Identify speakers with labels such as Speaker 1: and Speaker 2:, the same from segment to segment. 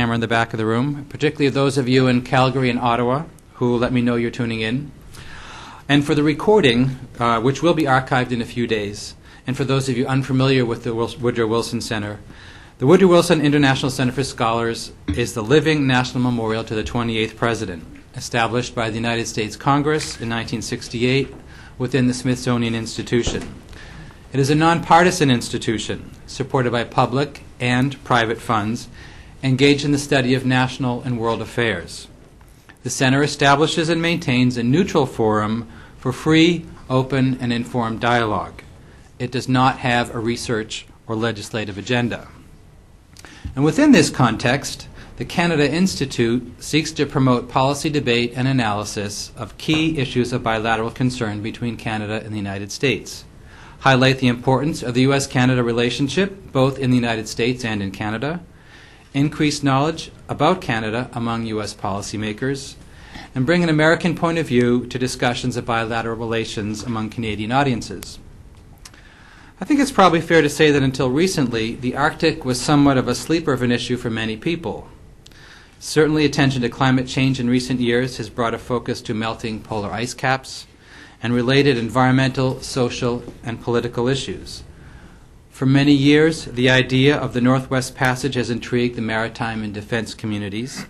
Speaker 1: camera in the back of the room, particularly those of you in Calgary and Ottawa who let me know you're tuning in, and for the recording, which will be archived in a few days. And for those of you unfamiliar with the Woodrow Wilson Center, the Woodrow Wilson International Center for Scholars is the living national memorial to the 28th President, established by the United States Congress in 1968 within the Smithsonian Institution. It is a nonpartisan institution supported by public and private funds engaged in the study of national and world affairs. The Center establishes and maintains a neutral forum for free, open, and informed dialogue. It does not have a research or legislative agenda. And within this context, the Canada-U.S. Institute seeks to promote policy debate and analysis of key issues of bilateral concern between Canada and the United States, highlight the importance of the U.S.-Canada relationship, both in the United States and in Canada, increase knowledge about Canada among U.S. policymakers, and bring an American point of view to discussions of bilateral relations among Canadian audiences. I think it's probably fair to say that until recently, the Arctic was somewhat of a sleeper of an issue for many people. Certainly, attention to climate change in recent years has brought a focus to melting polar ice caps and related environmental, social, and political issues. For many years, the idea of the Northwest Passage has intrigued the maritime and defense communities,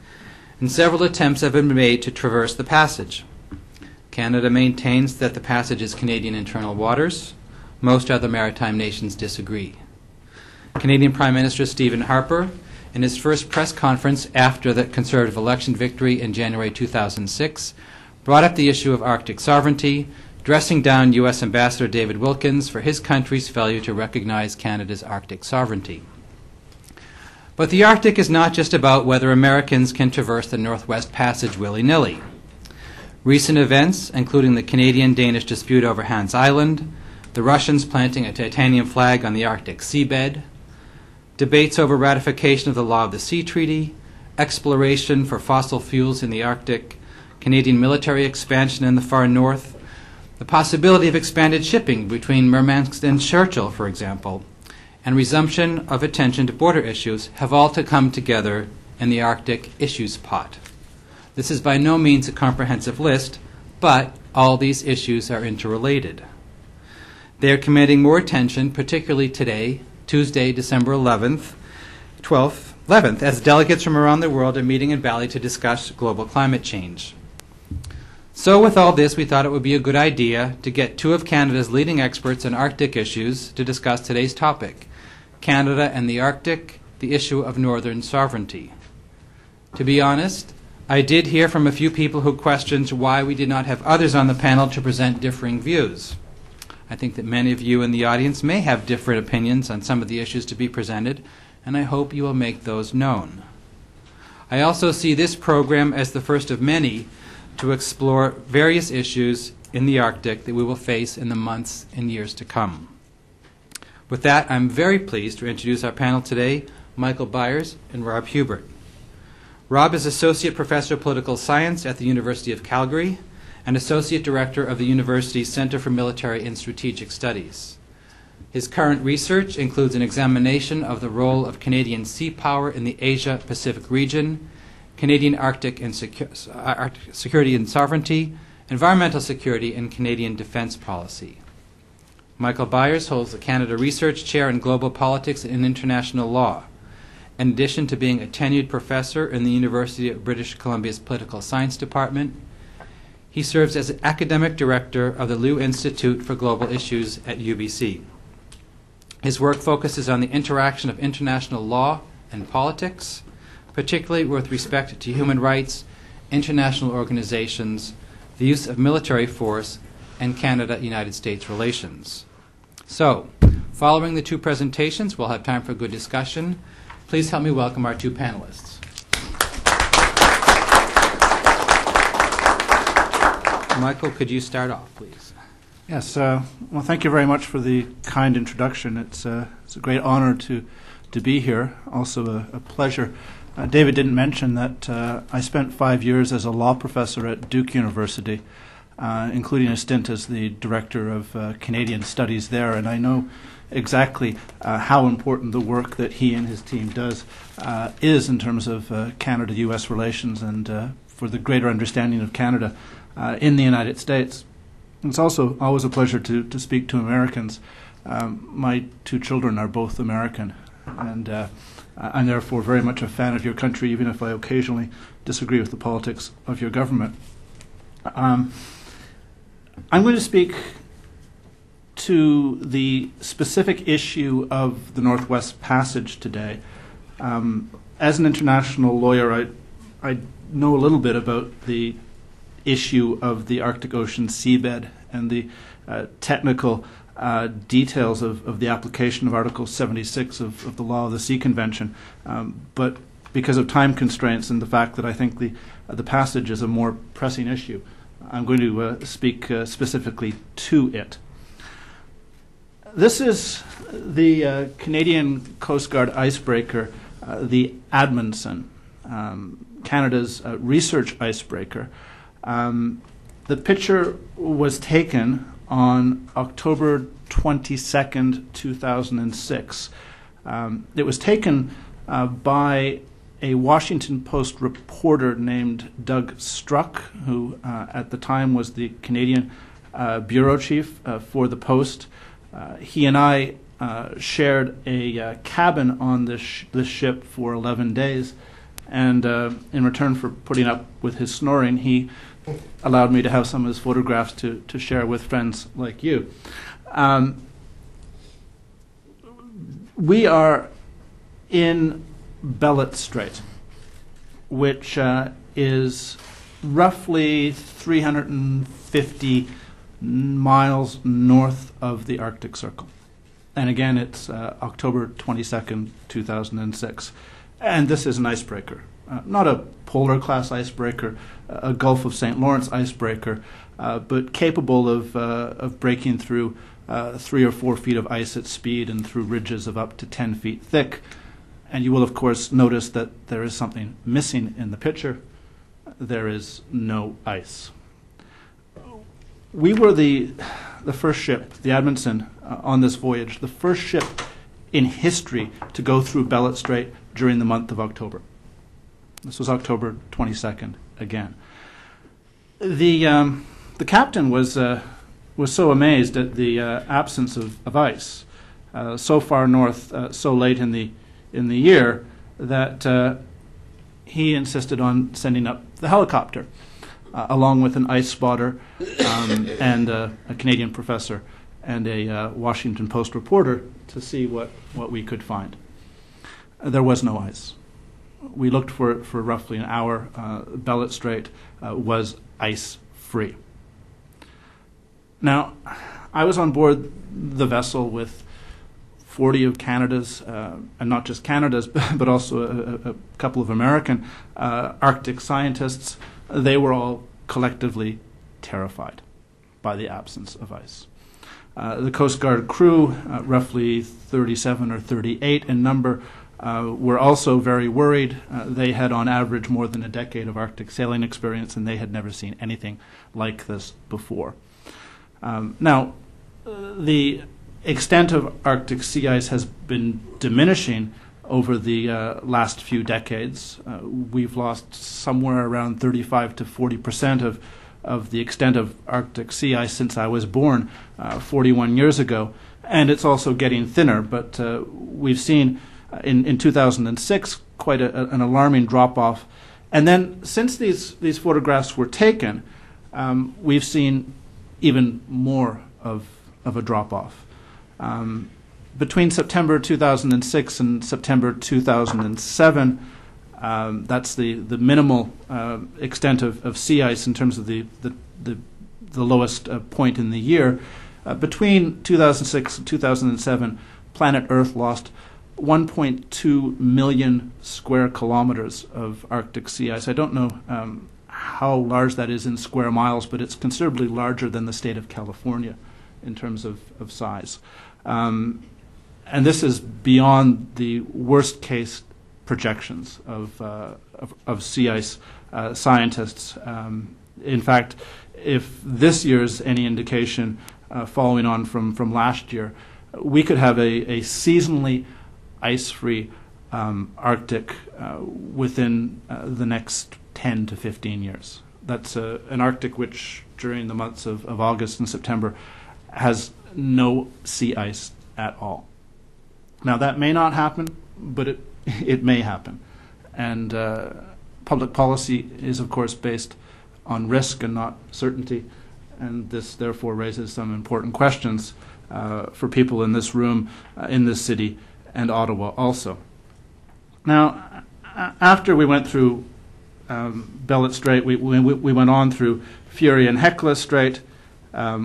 Speaker 1: and several attempts have been made to traverse the passage. Canada maintains that the passage is Canadian internal waters. Most other maritime nations disagree. Canadian Prime Minister Stephen Harper, in his first press conference after the Conservative election victory in January 2006, brought up the issue of Arctic sovereignty, dressing down U.S. Ambassador David Wilkins for his country's failure to recognize Canada's Arctic sovereignty. But the Arctic is not just about whether Americans can traverse the Northwest Passage willy-nilly. Recent events, including the Canadian-Danish dispute over Hans Island, the Russians planting a titanium flag on the Arctic seabed, debates over ratification of the Law of the Sea Treaty, exploration for fossil fuels in the Arctic, Canadian military expansion in the far north, the possibility of expanded shipping between Murmansk and Churchill, for example, and resumption of attention to border issues have all to come together in the Arctic issues pot. This is by no means a comprehensive list, but all these issues are interrelated. They are commanding more attention, particularly today, Tuesday, December 11th, as delegates from around the world are meeting in Bali to discuss global climate change. So with all this, we thought it would be a good idea to get two of Canada's leading experts on Arctic issues to discuss today's topic, Canada and the Arctic, the issue of northern sovereignty. To be honest, I did hear from a few people who questioned why we did not have others on the panel to present differing views. I think that many of you in the audience may have different opinions on some of the issues to be presented, and I hope you will make those known. I also see this program as the first of many to explore various issues in the Arctic that we will face in the months and years to come. With that, I'm very pleased to introduce our panel today, Michael Byers and Rob Huebert. Rob is Associate Professor of Political Science at the University of Calgary and Associate Director of the university's Center for Military and Strategic Studies. His current research includes an examination of the role of Canadian sea power in the Asia-Pacific region, Canadian Arctic and security and sovereignty, environmental security, and Canadian defense policy. Michael Byers holds the Canada Research Chair in Global Politics and International Law. In addition to being a tenured professor in the University of British Columbia's Political Science Department, he serves as academic director of the Liu Institute for Global Issues at UBC. His work focuses on the interaction of international law and politics, particularly with respect to human rights, international organizations, the use of military force, and Canada-United States relations. So, following the two presentations, we'll have time for good discussion. Please help me welcome our two panelists. Michael, could you start off, please?
Speaker 2: Yes. Well, thank you very much for the kind introduction. It's a great honor to be here. Also a pleasure. David didn't mention that I spent 5 years as a law professor at Duke University, including a stint as the director of Canadian studies there, and I know exactly how important the work that he and his team does is in terms of Canada-U.S. relations and for the greater understanding of Canada in the United States. It's also always a pleasure to speak to Americans. My two children are both American, and I'm therefore very much a fan of your country, even if I occasionally disagree with the politics of your government. I'm going to speak to the specific issue of the Northwest Passage today. As an international lawyer, I know a little bit about the issue of the Arctic Ocean seabed and the technical details of the application of Article 76 of the Law of the Sea Convention. But because of time constraints and the fact that I think the passage is a more pressing issue, I'm going to speak specifically to it. This is the Canadian Coast Guard icebreaker, the Amundsen, Canada's research icebreaker. The picture was taken on October 22nd, 2006. It was taken by a Washington Post reporter named Doug Struck, who at the time was the Canadian bureau chief for the Post. He and I shared a cabin on this ship for 11 days, and in return for putting up with his snoring, he allowed me to have some of his photographs to share with friends like you. We are in Bellot Strait, which is roughly 350 miles north of the Arctic Circle. And again, it's October 22nd, 2006. And this is an icebreaker, not a polar class icebreaker, a Gulf of St. Lawrence icebreaker, but capable of breaking through 3 or 4 feet of ice at speed and through ridges of up to 10 feet thick. And you will, of course, notice that there is something missing in the picture. There is no ice. We were the first ship, the Amundsen, on this voyage, the first ship in history to go through Bellot Strait during the month of October. This was October 22nd again. The captain was so amazed at the absence of ice so far north, so late in the year, that he insisted on sending up the helicopter, along with an ice spotter and a Canadian professor and a Washington Post reporter to see what we could find. There was no ice. We looked for it for roughly an hour. Bellot Strait was ice-free. Now, I was on board the vessel with 40 of Canada's, and not just Canada's, but also a couple of American Arctic scientists. They were all collectively terrified by the absence of ice. The Coast Guard crew, roughly 37 or 38 in number, were also very worried. They had on average more than a decade of Arctic sailing experience, and they had never seen anything like this before. Now, the extent of Arctic sea ice has been diminishing over the last few decades. We've lost somewhere around 35 to 40% of the extent of Arctic sea ice since I was born 41 years ago, and it's also getting thinner. But we've seen in 2006 quite an alarming drop-off. And then since these photographs were taken, we've seen even more of a drop-off. Between September 2006 and September 2007, that's the minimal extent of sea ice in terms of the lowest point in the year. Between 2006 and 2007, planet Earth lost 1.2 million square kilometers of Arctic sea ice. I don't know how large that is in square miles, but it's considerably larger than the state of California in terms of size. And this is beyond the worst case projections of sea ice scientists. In fact, if this year's any indication, following on from last year, we could have a seasonally ice-free Arctic within the next 10 to 15 years. That's an Arctic which, during the months of August and September, has no sea ice at all. Now, that may not happen, but it may happen. And public policy is, of course, based on risk and not certainty, and this therefore raises some important questions for people in this room, in this city, and Ottawa also. Now, after we went through Bellot Strait, we went on through Fury and Hecla Strait.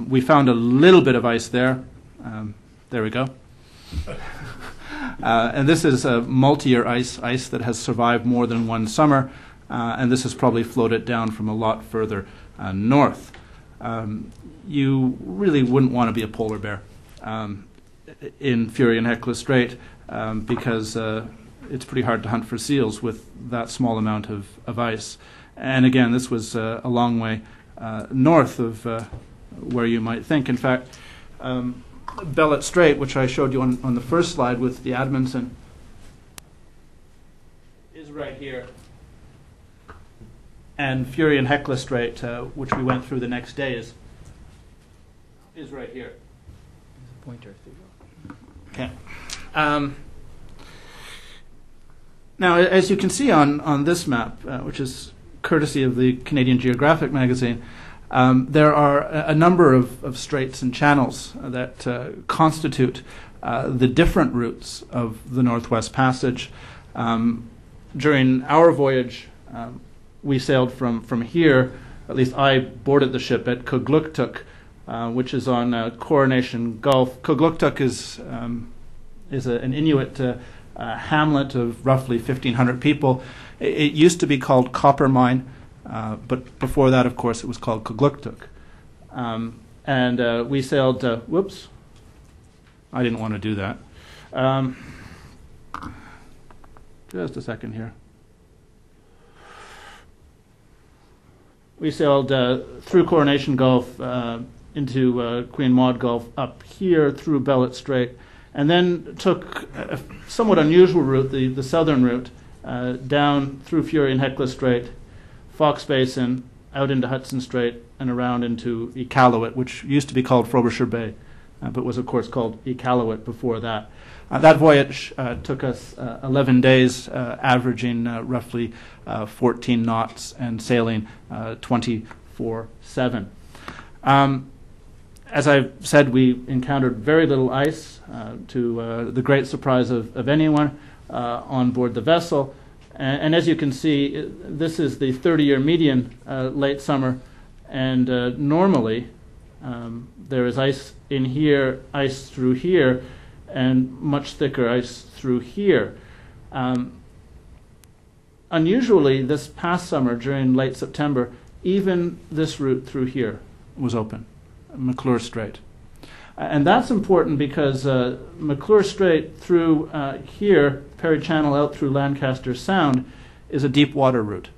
Speaker 2: We found a little bit of ice there. There we go. And this is a multi-year ice that has survived more than one summer, and this has probably floated down from a lot further north. You really wouldn't want to be a polar bear in Fury and Hecla Strait because it's pretty hard to hunt for seals with that small amount of ice. And again, this was a long way north of where you might think. In fact, Bellot Strait, which I showed you on the first slide with the Admonton, is right here. And Fury and Hecla Strait, which we went through the next day, is right here.
Speaker 1: There's a pointer.
Speaker 2: Okay. Now, as you can see on this map, which is courtesy of the Canadian Geographic magazine, there are a number of straits and channels that constitute the different routes of the Northwest Passage. During our voyage, we sailed from here, at least I boarded the ship at Kugluktuk, which is on Coronation Gulf. Kugluktuk is an Inuit hamlet of roughly 1,500 people. It used to be called Copper Mine, but before that, of course, it was called Kugluktuk. And we sailed, whoops, I didn't want to do that. Just a second here. We sailed through Coronation Gulf into Queen Maud Gulf, up here through Bellot Strait, and then took a somewhat unusual route, the southern route, down through Fury and Hecla Strait, Fox Basin, out into Hudson Strait, and around into Iqaluit, which used to be called Frobisher Bay, but was, of course, called Iqaluit before that. That voyage took us 11 days, averaging roughly 14 knots and sailing 24/7. As I've said, we encountered very little ice, to the great surprise of anyone on board the vessel. And as you can see, this is the 30-year median late summer, and normally there is ice in here, ice through here, and much thicker ice through here. Unusually, this past summer, during late September, even this route through here was open, McClure Strait. And that's important because McClure Strait through here, Perry Channel out through Lancaster Sound, is a deep water route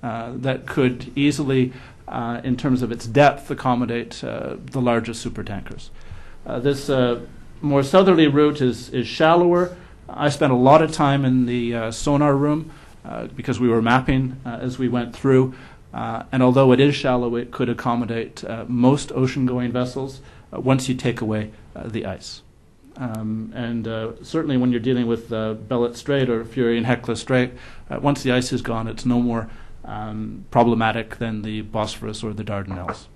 Speaker 2: that could easily, in terms of its depth, accommodate the largest supertankers. This more southerly route is shallower. I spent a lot of time in the sonar room because we were mapping as we went through. And although it is shallow, it could accommodate most ocean-going vessels once you take away the ice. And certainly when you're dealing with Bellot Strait or Fury and Hecla Strait, once the ice is gone, it's no more problematic than the Bosphorus or the Dardanelles.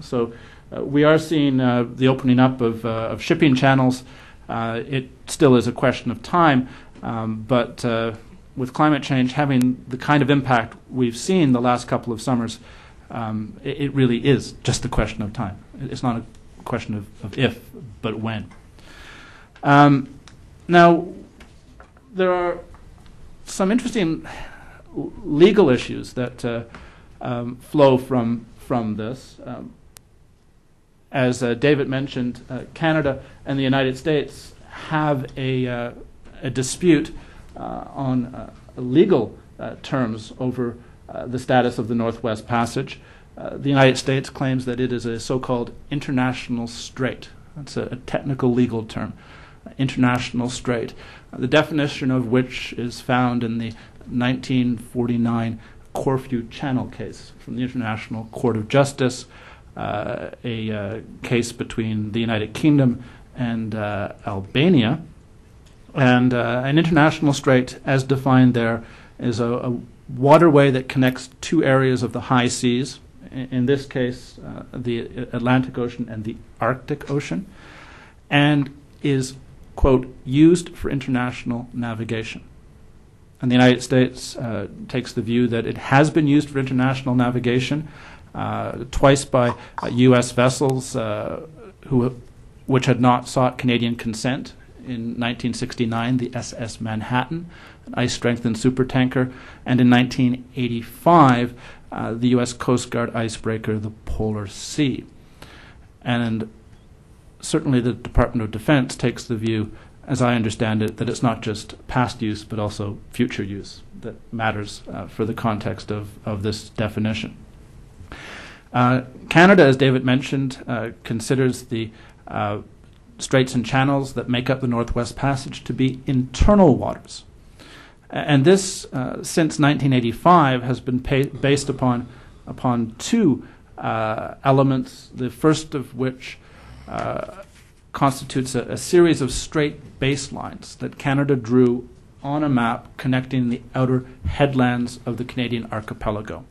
Speaker 2: So we are seeing the opening up of shipping channels. It still is a question of time, but with climate change having the kind of impact we've seen the last couple of summers, it really is just a question of time. It's not a question of if, but when. Now, there are some interesting legal issues that flow from this. As David mentioned, Canada and the United States have a dispute on legal terms over the status of the Northwest Passage. The United States claims that it is a so-called international strait. That's a technical legal term, international strait, the definition of which is found in the 1949 Corfu Channel case from the International Court of Justice, a case between the United Kingdom and Albania. And an international strait, as defined there, is a waterway that connects two areas of the high seas, in this case the Atlantic Ocean and the Arctic Ocean, and is, quote, used for international navigation. And the United States takes the view that it has been used for international navigation twice by U.S. vessels which had not sought Canadian consent. In 1969, the SS Manhattan, an ice-strengthened supertanker, and in 1985, the U.S. Coast Guard icebreaker, the Polar Sea. And certainly the Department of Defense takes the view, as I understand it, that it's not just past use but also future use that matters for the context of this definition. Canada, as David mentioned, considers the straits and channels that make up the Northwest Passage to be internal waters. And this, since 1985, has been based upon two elements, the first of which constitutes a series of straight baselines that Canada drew on a map connecting the outer headlands of the Canadian archipelago.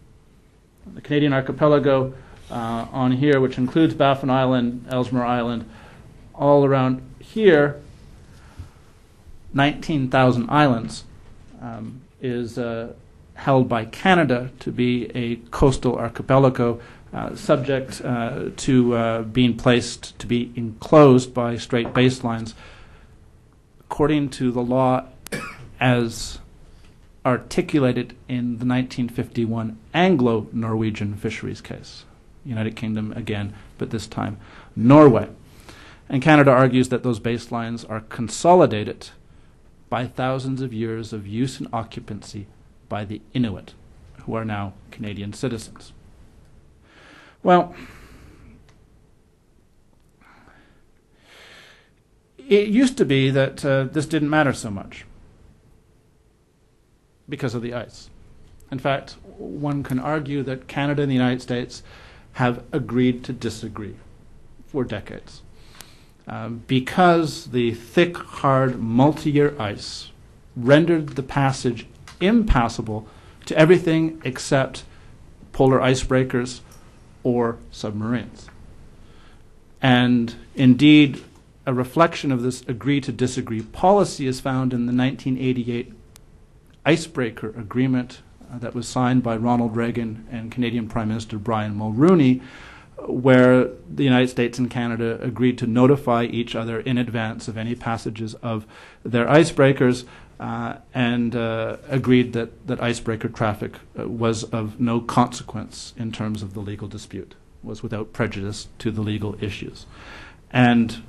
Speaker 2: The Canadian archipelago on here, which includes Baffin Island, Ellesmere Island, all around here, 19,000 islands, is held by Canada to be a coastal archipelago subject to being placed to be enclosed by straight baselines according to the law as articulated in the 1951 Anglo-Norwegian fisheries case. United Kingdom again, but this time Norway. And Canada argues that those baselines are consolidated by thousands of years of use and occupancy by the Inuit, who are now Canadian citizens. Well, it used to be that this didn't matter so much because of the ice. In fact, one can argue that Canada and the United States have agreed to disagree for decades. Because the thick, hard, multi-year ice rendered the passage impassable to everything except polar icebreakers or submarines. And indeed, a reflection of this agree to disagree policy is found in the 1988 icebreaker agreement that was signed by Ronald Reagan and Canadian Prime Minister Brian Mulroney, where the United States and Canada agreed to notify each other in advance of any passages of their icebreakers and agreed that icebreaker traffic was of no consequence in terms of the legal dispute, was without prejudice to the legal issues. And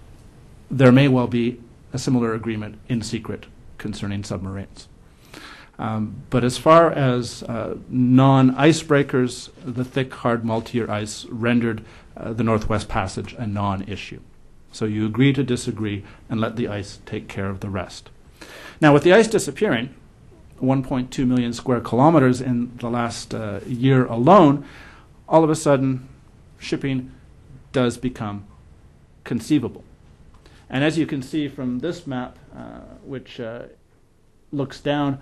Speaker 2: there may well be a similar agreement in secret concerning submarines. But as far as non-icebreakers, the thick, hard, multi-year ice rendered the Northwest Passage a non-issue. So you agree to disagree and let the ice take care of the rest. Now, with the ice disappearing, 1.2 million square kilometers in the last year alone, all of a sudden, shipping does become conceivable. And as you can see from this map, which looks down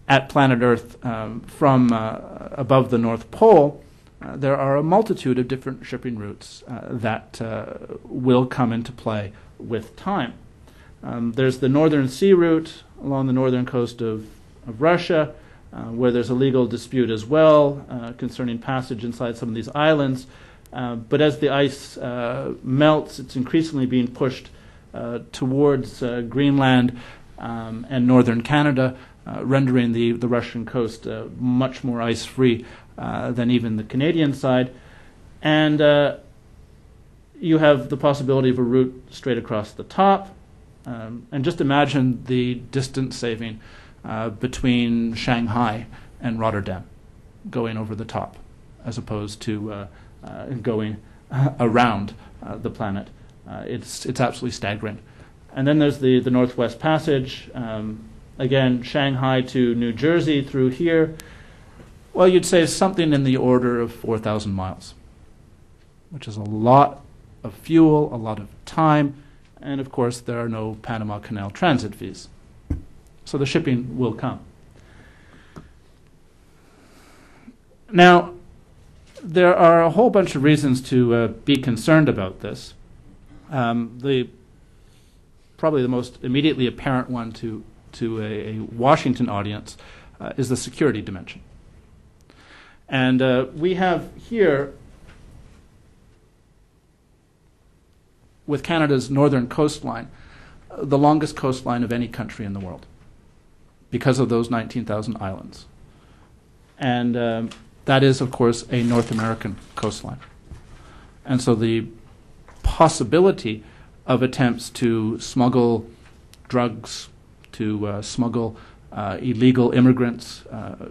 Speaker 2: at planet Earth from above the North Pole, there are a multitude of different shipping routes that will come into play with time. There's the Northern Sea route along the northern coast of Russia, where there's a legal dispute as well concerning passage inside some of these islands. But as the ice melts, it's increasingly being pushed towards Greenland and northern Canada, rendering the Russian coast much more ice-free than even the Canadian side. And you have the possibility of a route straight across the top. And just imagine the distance saving between Shanghai and Rotterdam going over the top. as opposed to going around the planet. It's absolutely staggering. And then there's the Northwest Passage. Again, Shanghai to New Jersey through here. Well, you'd say something in the order of 4,000 miles, which is a lot of fuel, a lot of time, and of course there are no Panama Canal transit fees. So the shipping will come. Now, there are a whole bunch of reasons to be concerned about this. Probably the most immediately apparent one to a Washington audience is the security dimension. And we have here, with Canada's northern coastline, the longest coastline of any country in the world because of those 19,000 islands. And that is, of course, a North American coastline. And so the possibility of attempts to smuggle drugs, to smuggle illegal immigrants,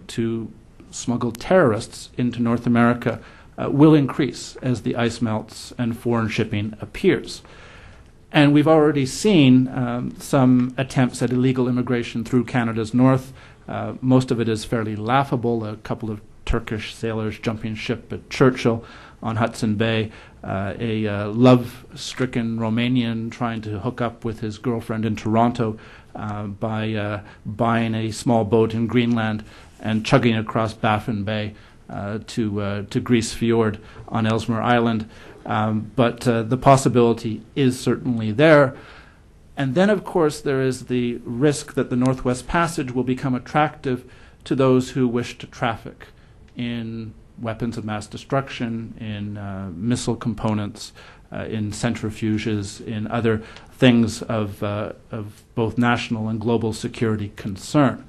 Speaker 2: to smuggle terrorists into North America will increase as the ice melts and foreign shipping appears. And we've already seen some attempts at illegal immigration through Canada's north. Most of it is fairly laughable. A couple of Turkish sailors jumping ship at Churchill on Hudson Bay, a love-stricken Romanian trying to hook up with his girlfriend in Toronto by buying a small boat in Greenland and chugging across Baffin Bay to Grise Fjord on Ellesmere Island. But the possibility is certainly there. And then, of course, there is the risk that the Northwest Passage will become attractive to those who wish to traffic in weapons of mass destruction, in missile components, in centrifuges, in other things of both national and global security concern.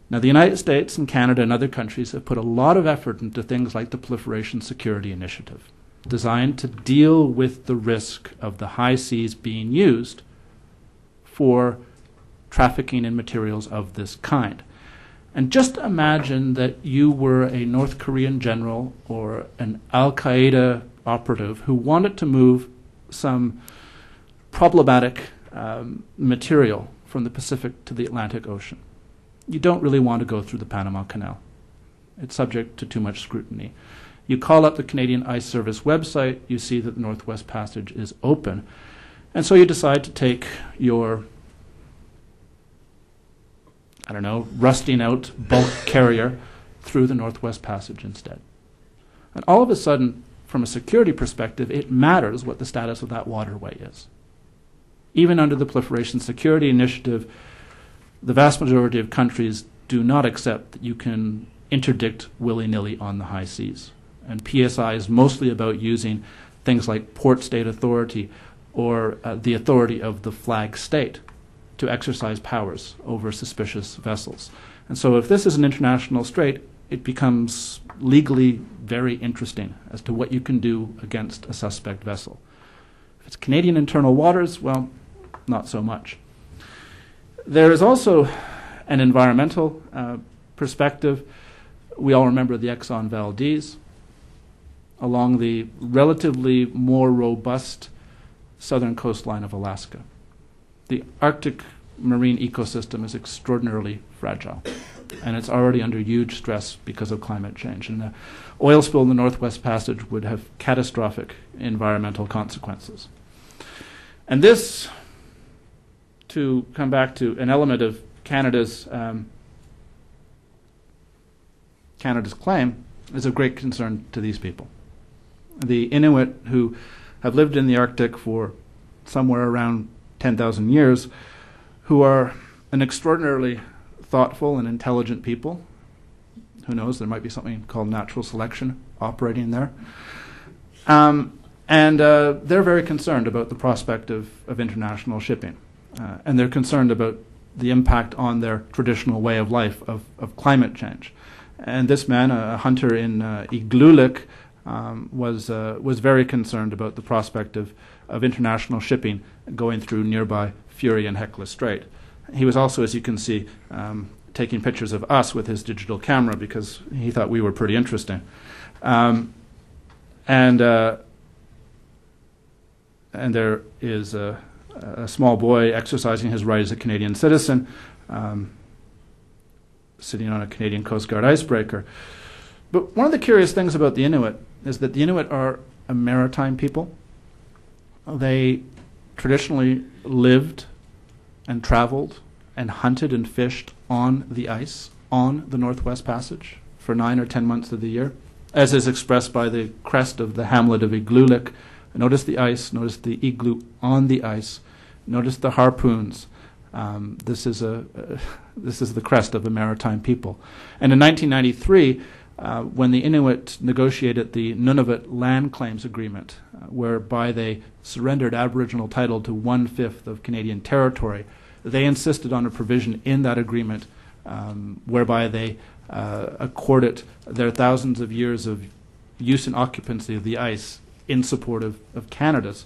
Speaker 2: Now, the United States and Canada and other countries have put a lot of effort into things like the Proliferation Security Initiative, designed to deal with the risk of the high seas being used for trafficking in materials of this kind. And just imagine that you were a North Korean general or an Al-Qaeda operative who wanted to move some problematic material from the Pacific to the Atlantic Ocean. You don't really want to go through the Panama Canal. It's subject to too much scrutiny. You call up the Canadian Ice Service website, you see that the Northwest Passage is open, and so you decide to take your, rusting out bulk carrier through the Northwest Passage instead. And all of a sudden, from a security perspective, it matters what the status of that waterway is. Even under the Proliferation Security Initiative, the vast majority of countries do not accept that you can interdict willy-nilly on the high seas. And PSI is mostly about using things like port state authority or the authority of the flag state to exercise powers over suspicious vessels. And so if this is an international strait, it becomes legally very interesting as to what you can do against a suspect vessel. If it's Canadian internal waters, well, not so much. There is also an environmental perspective. We all remember the Exxon Valdez along the relatively more robust southern coastline of Alaska. The Arctic marine ecosystem is extraordinarily fragile, and it's already under huge stress because of climate change. And the oil spill in the Northwest Passage would have catastrophic environmental consequences. And this, to come back to an element of Canada's claim, is of great concern to these people. The Inuit, who have lived in the Arctic for somewhere around 10,000 years, who are an extraordinarily thoughtful and intelligent people. Who knows, there might be something called natural selection operating there. And they're very concerned about the prospect of international shipping. And they're concerned about the impact on their traditional way of life of climate change. And this man, a hunter in Igloolik, was very concerned about the prospect of international shipping going through nearby Fury and Hecla Strait. He was also, as you can see, taking pictures of us with his digital camera because he thought we were pretty interesting. And there is a small boy exercising his right as a Canadian citizen, sitting on a Canadian Coast Guard icebreaker. But one of the curious things about the Inuit is that the Inuit are a maritime people. They traditionally lived and traveled and hunted and fished on the ice, on the Northwest Passage, for 9 or 10 months of the year, as is expressed by the crest of the hamlet of Igloolik. Notice the ice, notice the igloo on the ice, notice the harpoons. This is the crest of a maritime people. And in 1993, when the Inuit negotiated the Nunavut Land Claims Agreement, whereby they surrendered Aboriginal title to 1/5 of Canadian territory, they insisted on a provision in that agreement whereby they accorded their thousands of years of use and occupancy of the ice in support of Canada's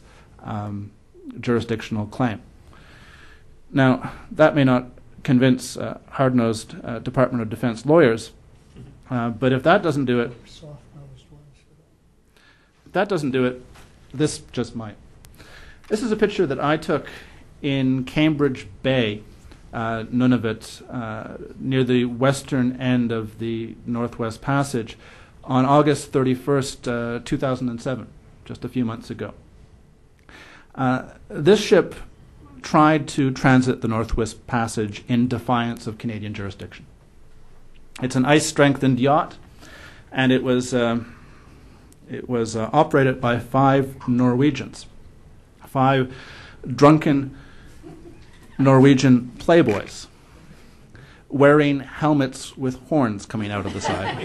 Speaker 2: jurisdictional claim. Now, that may not convince hard-nosed Department of Defense lawyers, but if that doesn't do it, this just might. This is a picture that I took in Cambridge Bay, Nunavut, near the western end of the Northwest Passage, on August 31st, 2007, just a few months ago. This ship tried to transit the Northwest Passage in defiance of Canadian jurisdiction. It's an ice-strengthened yacht, and it was operated by 5 Norwegians, 5 drunken Norwegian playboys, wearing helmets with horns coming out of the side.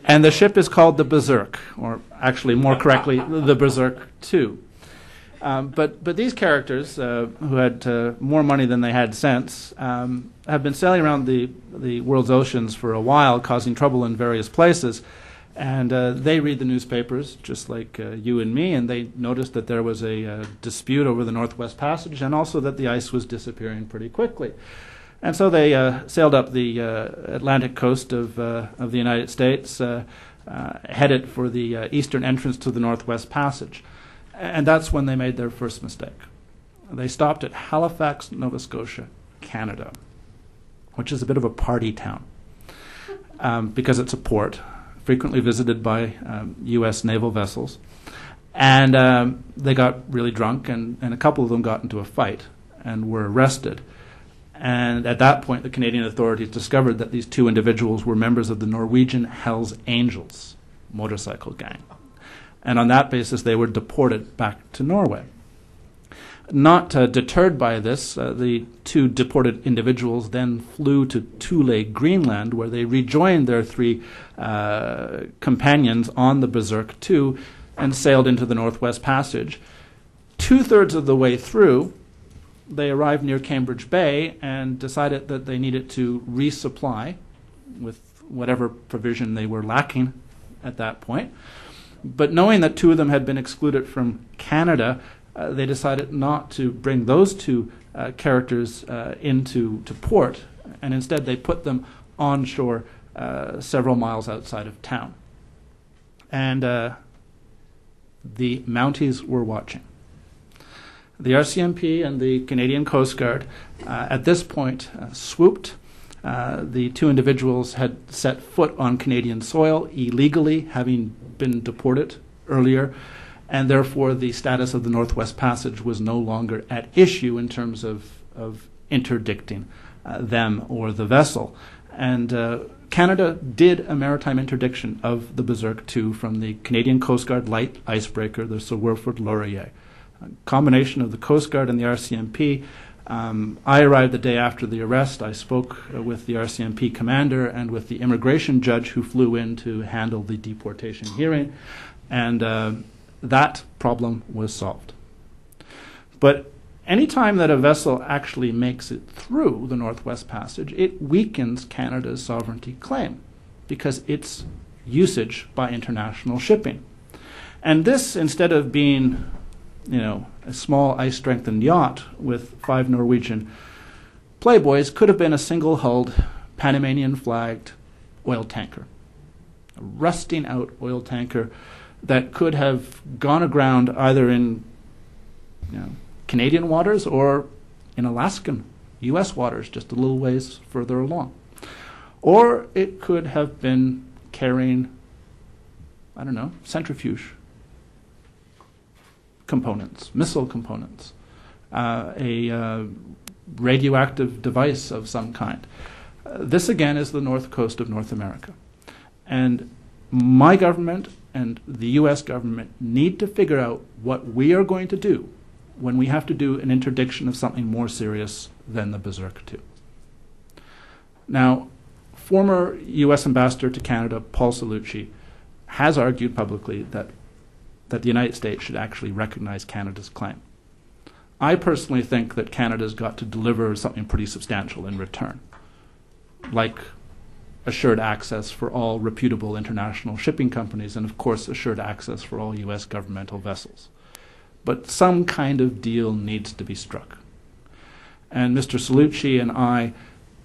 Speaker 2: And the ship is called the Berserk, or actually more correctly, the Berserk II. But these characters, who had more money than they had sense, have been sailing around the world's oceans for a while, causing trouble in various places. And they read the newspapers, just like you and me, and they noticed that there was a dispute over the Northwest Passage, and also that the ice was disappearing pretty quickly. And so they sailed up the Atlantic coast of the United States, headed for the eastern entrance to the Northwest Passage. And that's when they made their first mistake. They stopped at Halifax, Nova Scotia, Canada, which is a bit of a party town because it's a port, frequently visited by U.S. naval vessels. And they got really drunk, and a couple of them got into a fight and were arrested. And at that point, the Canadian authorities discovered that these 2 individuals were members of the Norwegian Hells Angels motorcycle gang. And on that basis, they were deported back to Norway. Not deterred by this, the 2 deported individuals then flew to Thule, Greenland, where they rejoined their 3 companions on the Berserk II and sailed into the Northwest Passage. 2/3 of the way through, they arrived near Cambridge Bay and decided that they needed to resupply with whatever provision they were lacking at that point. But knowing that 2 of them had been excluded from Canada, they decided not to bring those 2 characters into port, and instead they put them onshore several miles outside of town. And the Mounties were watching. The RCMP and the Canadian Coast Guard at this point swooped. The 2 individuals had set foot on Canadian soil illegally, having been deported earlier, and therefore the status of the Northwest Passage was no longer at issue in terms of interdicting them or the vessel. And Canada did a maritime interdiction of the Berserk II from the Canadian Coast Guard light icebreaker, the Sir Wilfrid Laurier. A combination of the Coast Guard and the RCMP. I arrived the day after the arrest. I spoke with the RCMP commander and with the immigration judge who flew in to handle the deportation hearing, and that problem was solved. But any time that a vessel actually makes it through the Northwest Passage, it weakens Canada's sovereignty claim because it's usage by international shipping. And this, instead of being a small ice-strengthened yacht with 5 Norwegian Playboys could have been a single-hulled, Panamanian-flagged oil tanker, a rusting-out oil tanker that could have gone aground either in Canadian waters or in Alaskan U.S. waters, just a little ways further along. Or it could have been carrying, I don't know, centrifuge components, missile components, a radioactive device of some kind. This, again, is the north coast of North America. And my government and the U.S. government need to figure out what we are going to do when we have to do an interdiction of something more serious than the Berserker II. Now, former U.S. Ambassador to Canada, Paul Cellucci, has argued publicly that the United States should actually recognize Canada's claim. I personally think that Canada's got to deliver something pretty substantial in return, like assured access for all reputable international shipping companies and, of course, assured access for all U.S. governmental vessels. But some kind of deal needs to be struck. And Mr. Cellucci and I,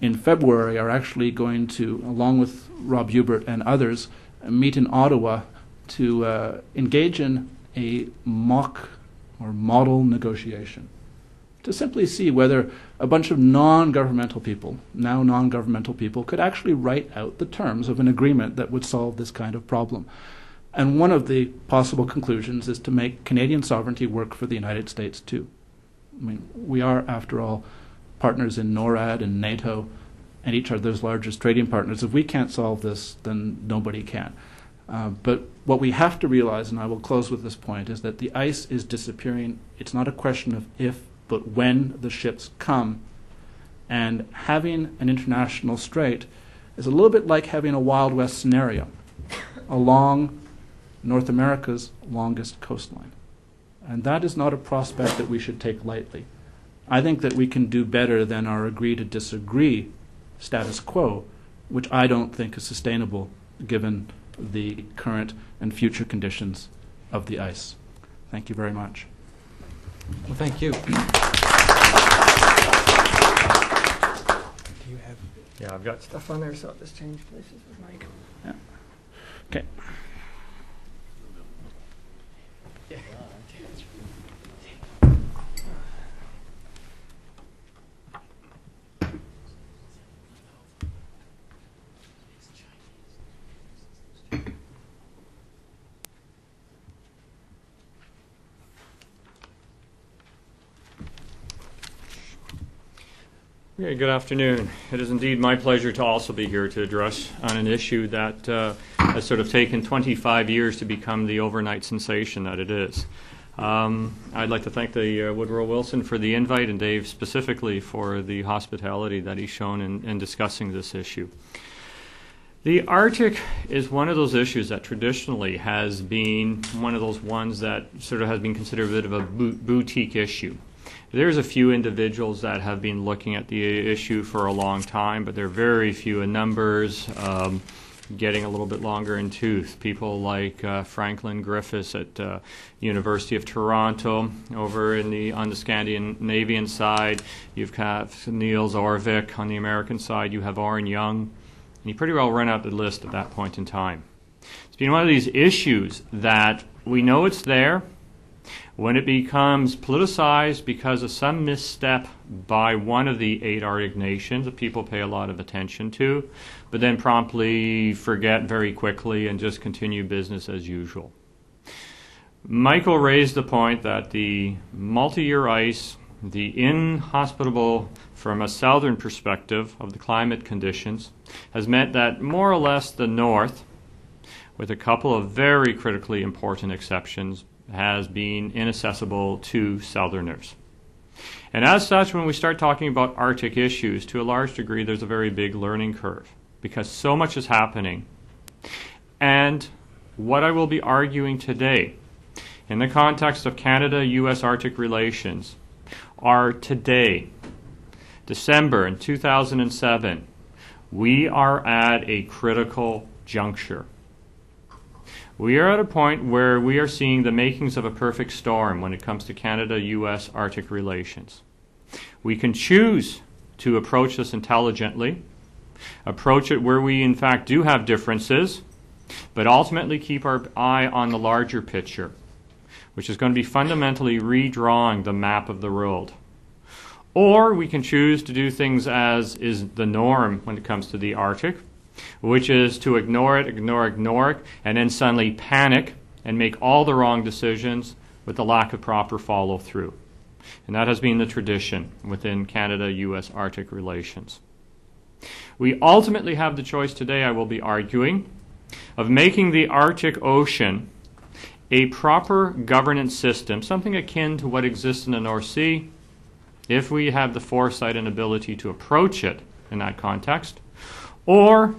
Speaker 2: in February, are actually going to, along with Rob Huebert and others, meet in Ottawa to engage in a mock or model negotiation to simply see whether a bunch of non-governmental people, now non-governmental people, could actually write out the terms of an agreement that would solve this kind of problem. And one of the possible conclusions is to make Canadian sovereignty work for the United States too. I mean, we are, after all, partners in NORAD and NATO and each other's largest trading partners. If we can't solve this, then nobody can. But what we have to realize, and I will close with this point, is that the ice is disappearing. It's not a question of if, but when the ships come. And having an international strait is a little bit like having a Wild West scenario along North America's longest coastline. And that is not a prospect that we should take lightly. I think that we can do better than our agree to disagree status quo, which I don't think is sustainable given the current and future conditions of the ice. Thank you very much.
Speaker 1: Well, thank you.
Speaker 3: Yeah, I've got stuff on there, so I'll just change places with Mike.
Speaker 2: Yeah. Okay.
Speaker 3: Yeah, good afternoon. It is indeed my pleasure to also be here to address on an issue that has sort of taken 25 years to become the overnight sensation that it is. I'd like to thank the Woodrow Wilson for the invite and Dave specifically for the hospitality that he's shown in discussing this issue. The Arctic is one of those issues that traditionally has been one of those ones that sort of has been considered a bit of a boutique issue. There's a few individuals that have been looking at the issue for a long time, but they're very few in numbers, getting a little bit longer in tooth. People like Franklin Griffiths at University of Toronto. Over on the Scandinavian side, you've got Niels Orvik. On the American side, you have Orrin Young. And you pretty well run out the list at that point in time. It's been one of these issues that we know it's there. When it becomes politicized because of some misstep by one of the 8 Arctic nations that people pay a lot of attention to, but then promptly forget very quickly and just continue business as usual. Michael raised the point that the multi-year ice, the inhospitable from a southern perspective of the climate conditions, has meant that more or less the north, with a couple of very critically important exceptions, has been inaccessible to southerners. And as such, when we start talking about Arctic issues, to a large degree, there's a very big learning curve because so much is happening. And what I will be arguing today, in the context of Canada-U.S. Arctic relations, are today, December in 2007, we are at a critical juncture. We are at a point where we are seeing the makings of a perfect storm when it comes to Canada-U.S. Arctic relations. We can choose to approach this intelligently, approach it where we in fact do have differences, but ultimately keep our eye on the larger picture, which is going to be fundamentally redrawing the map of the world. Or we can choose to do things as is the norm when it comes to the Arctic, which is to ignore it, and then suddenly panic and make all the wrong decisions with the lack of proper follow-through. And that has been the tradition within Canada-U.S. Arctic relations. We ultimately have the choice today, I will be arguing, of making the Arctic Ocean a proper governance system, something akin to what exists in the North Sea, if we have the foresight and ability to approach it in that context, or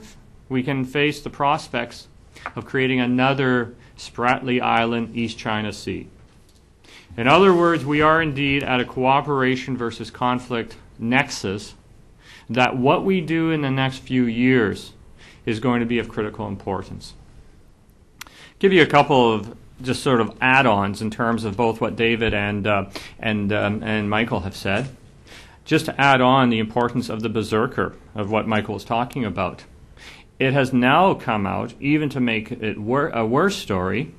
Speaker 3: we can face the prospects of creating another Spratly Island, East China Sea. In other words, we are indeed at a cooperation versus conflict nexus that what we do in the next few years is going to be of critical importance. Give you a couple of just sort of add-ons in terms of both what David and Michael have said. Just to add on the importance of the berserker of what Michael was talking about. It has now come out, even to make it a worse story,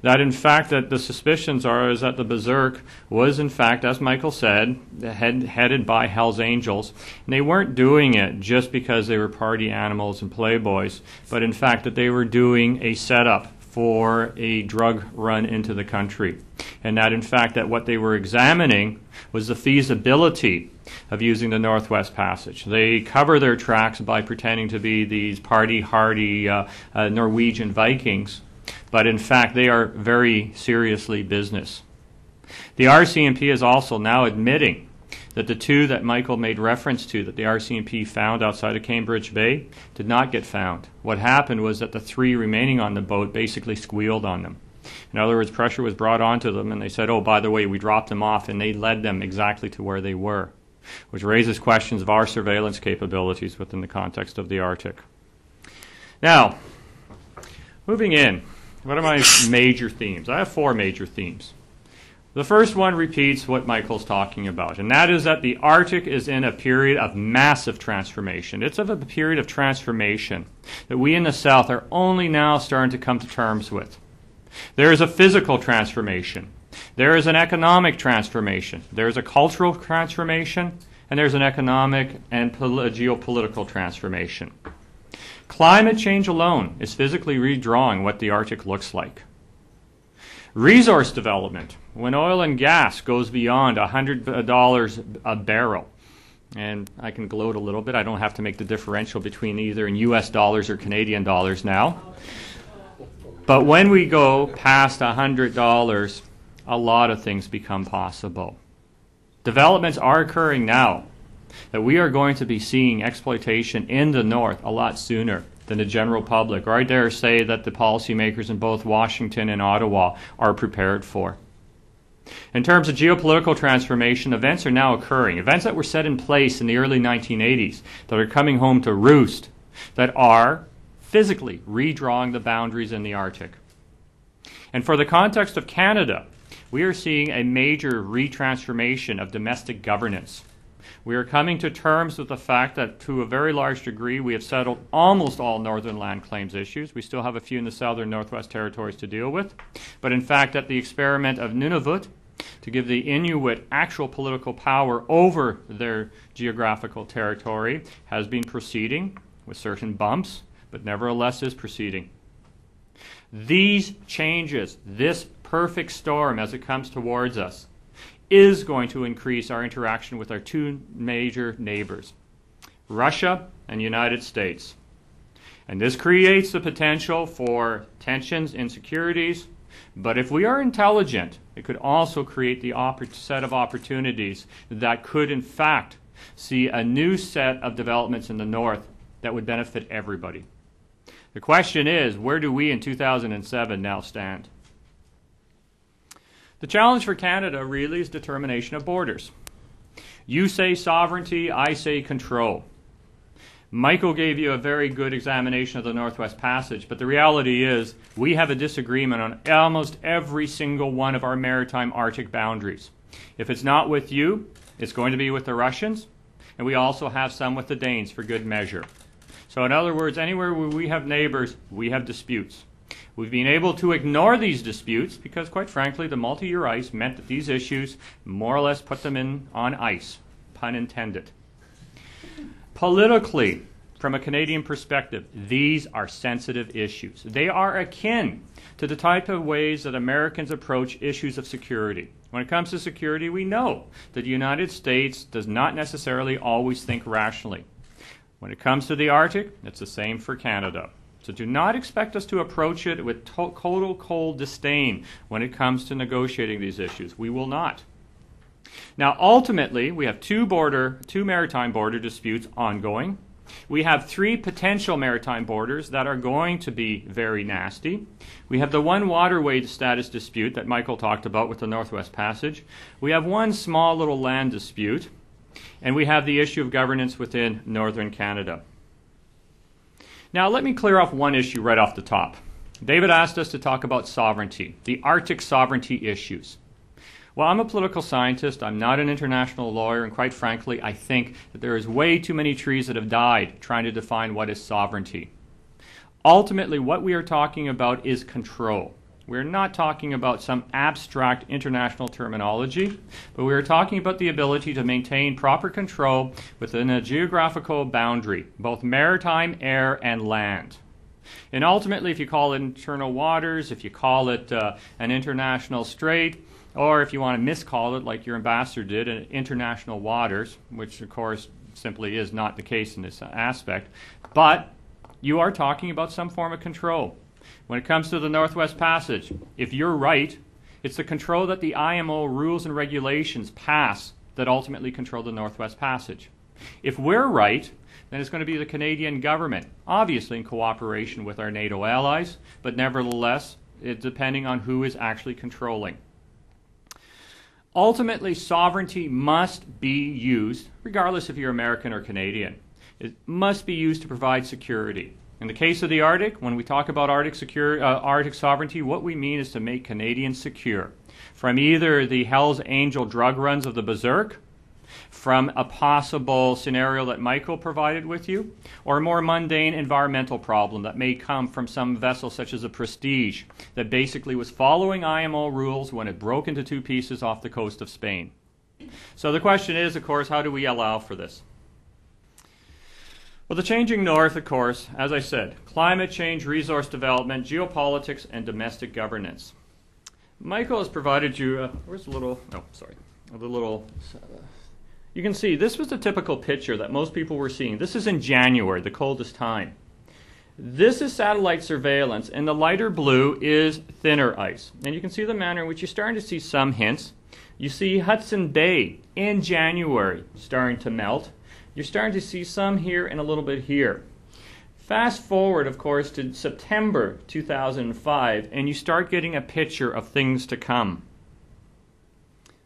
Speaker 3: that in fact that the suspicions are is that the berserk was in fact, as Michael said, headed by Hell's Angels. And they weren't doing it just because they were party animals and playboys, but in fact that they were doing a setup for a drug run into the country. And that in fact that what they were examining was the feasibility of using the Northwest Passage. They cover their tracks by pretending to be these party-hardy Norwegian Vikings, but in fact they are very seriously business. The RCMP is also now admitting that the two that Michael made reference to that the RCMP found outside of Cambridge Bay did not get found. What happened was that the three remaining on the boat basically squealed on them. In other words, pressure was brought onto them and they said, oh, by the way, we dropped them off, and they led them exactly to where they were, which raises questions of our surveillance capabilities within the context of the Arctic. Now, moving in, what are my major themes? I have four major themes. The first one repeats what Michael's talking about, and that is that the Arctic is in a period of massive transformation. It's of a period of transformation that we in the South are only now starting to come to terms with. There is a physical transformation. There is an economic transformation. There is a cultural transformation, and there's an economic and geopolitical transformation. Climate change alone is physically redrawing what the Arctic looks like. Resource development, when oil and gas goes beyond $100 a barrel, and I can gloat a little bit, I don't have to make the differential between either in US dollars or Canadian dollars now. But when we go past $100, a lot of things become possible. Developments are occurring now that we are going to be seeing exploitation in the north a lot sooner than the general public, or I dare say that the policymakers in both Washington and Ottawa are prepared for. In terms of geopolitical transformation, events are now occurring. Events that were set in place in the early 1980s that are coming home to roost, that are physically redrawing the boundaries in the Arctic. And for the context of Canada, we are seeing a major retransformation of domestic governance. We are coming to terms with the fact that to a very large degree we have settled almost all northern land claims issues. We still have a few in the southern Northwest Territories to deal with. But in fact, that the experiment of Nunavut to give the Inuit actual political power over their geographical territory has been proceeding with certain bumps, but nevertheless is proceeding. These changes, this perfect storm as it comes towards us, is going to increase our interaction with our two major neighbors, Russia and the United States. And this creates the potential for tensions, insecurities, but if we are intelligent, it could also create the set of opportunities that could in fact see a new set of developments in the north that would benefit everybody. The question is, where do we in 2007 now stand? The challenge for Canada really is determination of borders. You say sovereignty, I say control. Michael gave you a very good examination of the Northwest Passage, but the reality is we have a disagreement on almost every single one of our maritime Arctic boundaries. If it's not with you, it's going to be with the Russians, And we also have some with the Danes for good measure. So in other words, anywhere where we have neighbors, we have disputes. We've been able to ignore these disputes because, quite frankly, the multi-year ice meant that these issues more or less put them on ice, pun intended. Politically, from a Canadian perspective, these are sensitive issues. They are akin to the type of ways that Americans approach issues of security. When it comes to security, we know that the United States does not necessarily always think rationally. When it comes to the Arctic, it's the same for Canada. So do not expect us to approach it with total cold disdain when it comes to negotiating these issues. We will not. Now, ultimately, we have two maritime border disputes ongoing. We have 3 potential maritime borders that are going to be very nasty. We have the one waterway status dispute that Michael talked about with the Northwest Passage. We have one small little land dispute. And we have the issue of governance within northern Canada. Now, let me clear off one issue right off the top. David asked us to talk about sovereignty, the Arctic sovereignty issues. Well, I'm a political scientist. I'm not an international lawyer. And quite frankly, I think that there is way too many trees that have died trying to define what is sovereignty. Ultimately, what we are talking about is control. We're not talking about some abstract international terminology, but we are talking about the ability to maintain proper control within a geographical boundary, both maritime, air, and land. And ultimately, if you call it internal waters, if you call it an international strait, or if you want to miscall it, like your ambassador did, international waters, which of course simply is not the case in this aspect, but you are talking about some form of control. When it comes to the Northwest Passage, if you're right, it's the control that the IMO rules and regulations pass that ultimately control the Northwest Passage. If we're right, then it's going to be the Canadian government, obviously in cooperation with our NATO allies, but nevertheless, depending on who is actually controlling. Ultimately, sovereignty must be used, regardless if you're American or Canadian. It must be used to provide security. In the case of the Arctic, when we talk about Arctic sovereignty, what we mean is to make Canadians secure from either the Hell's Angel drug runs of the Berserk, from a possible scenario that Michael provided with you, or a more mundane environmental problem that may come from some vessel such as a Prestige that basically was following IMO rules when it broke into 2 pieces off the coast of Spain. So the question is, of course, how do we allow for this? Well, the changing north, of course, as I said, climate change, resource development, geopolitics, and domestic governance. Michael has provided you, you can see this was the typical picture that most people were seeing. This is in January, the coldest time. This is satellite surveillance, and the lighter blue is thinner ice. And you can see the manner in which you're starting to see some hints. You see Hudson Bay in January starting to melt. You're starting to see some here and a little bit here. Fast forward, of course, to September 2005, and you start getting a picture of things to come.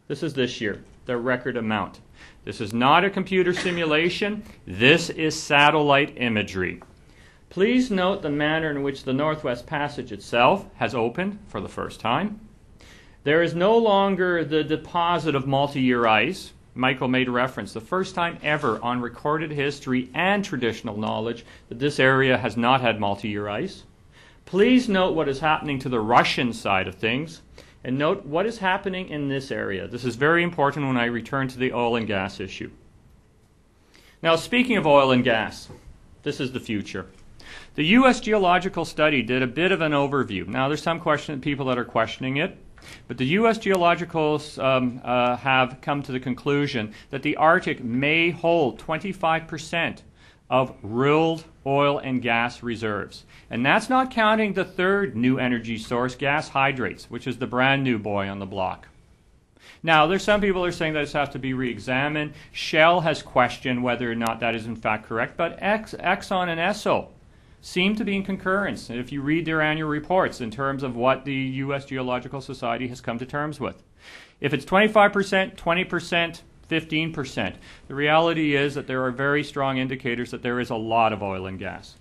Speaker 3: This is this year, the record amount. This is not a computer simulation. This is satellite imagery. Please note the manner in which the Northwest Passage itself has opened for the first time. There is no longer the deposit of multi-year ice. Michael made reference, the first time ever on recorded history and traditional knowledge that this area has not had multi-year ice. Please note what is happening to the Russian side of things, and note what is happening in this area. This is very important when I return to the oil and gas issue. Now, speaking of oil and gas, this is the future. The U.S. Geological Study did a bit of an overview. Now, there's some people that are questioning it. But the U.S. Geologicals have come to the conclusion that the Arctic may hold 25% of rilled oil and gas reserves. And that's not counting the third new energy source, gas hydrates, which is the brand new boy on the block. Now, there's some people are saying that this has to be re-examined. Shell has questioned whether or not that is in fact correct, but Exxon and Esso seem to be in concurrence, if you read their annual reports, in terms of what the U.S. Geological Society has come to terms with. If it's 25%, 20%, 15%, the reality is that there are very strong indicators that there is a lot of oil and gas.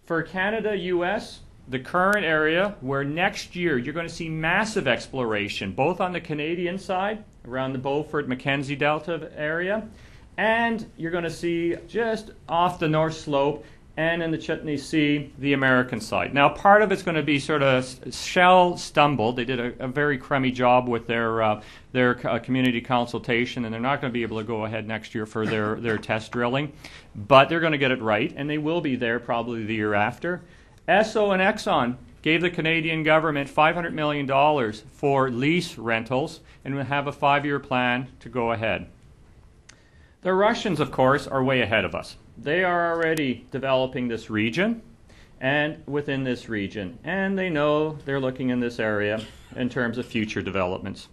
Speaker 3: For Canada-U.S., the current area where next year you're going to see massive exploration, both on the Canadian side, around the Beaufort Mackenzie Delta area, And you're going to see just off the north slope and in the Chitney Sea, the American side. Now, part of it's going to be sort of shell stumbled. They did a very crummy job with their community consultation, and they're not going to be able to go ahead next year for their test drilling. But they're going to get it right, and they will be there probably the year after. Esso and Exxon gave the Canadian government $500 million for lease rentals and will have a 5-year plan to go ahead. The Russians, of course, are way ahead of us. They are already developing this region and within this region, and they know they're looking in this area in terms of future developments.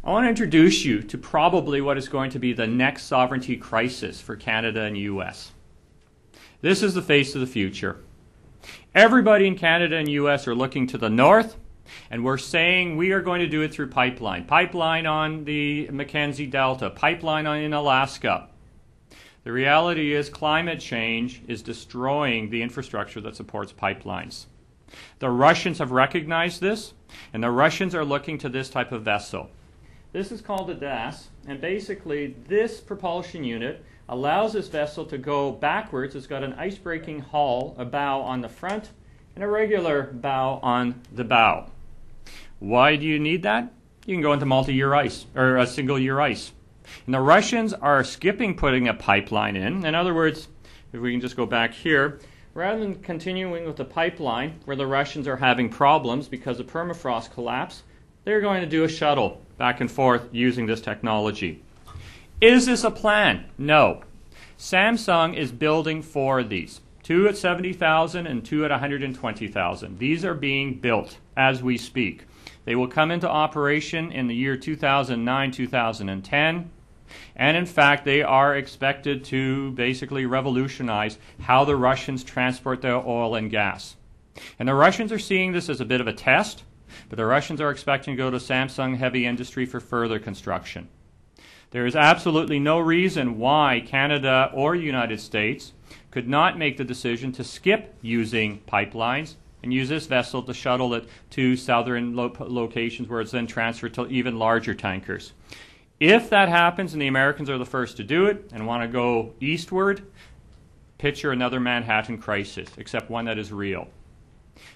Speaker 3: I want to introduce you to probably what is going to be the next sovereignty crisis for Canada and U.S. This is the face of the future. Everybody in Canada and U.S. are looking to the north, and we're saying we are going to do it through pipeline. Pipeline on the Mackenzie Delta, pipeline in Alaska. The reality is climate change is destroying the infrastructure that supports pipelines. The Russians have recognized this, and the Russians are looking to this type of vessel. This is called a DAS, and basically this propulsion unit allows this vessel to go backwards. It's got an ice-breaking hull, a bow on the front, and a regular bow on the bow. Why do you need that? You can go into multi-year ice, or a single-year ice. And the Russians are skipping putting a pipeline in. In other words, if we can just go back here, rather than continuing with the pipeline, where the Russians are having problems because of permafrost collapse, they're going to do a shuttle back and forth using this technology. Is this a plan? No. Samsung is building 4 of these. 2 at 70,000 and 2 at 120,000. These are being built as we speak. They will come into operation in the year 2009, 2010. And in fact, they are expected to basically revolutionize how the Russians transport their oil and gas. And the Russians are seeing this as a bit of a test, but the Russians are expecting to go to Samsung Heavy Industry for further construction. There is absolutely no reason why Canada or the United States could not make the decision to skip using pipelines and use this vessel to shuttle it to southern locations where it's then transferred to even larger tankers. If that happens and the Americans are the first to do it and want to go eastward, picture another Manhattan crisis, except one that is real.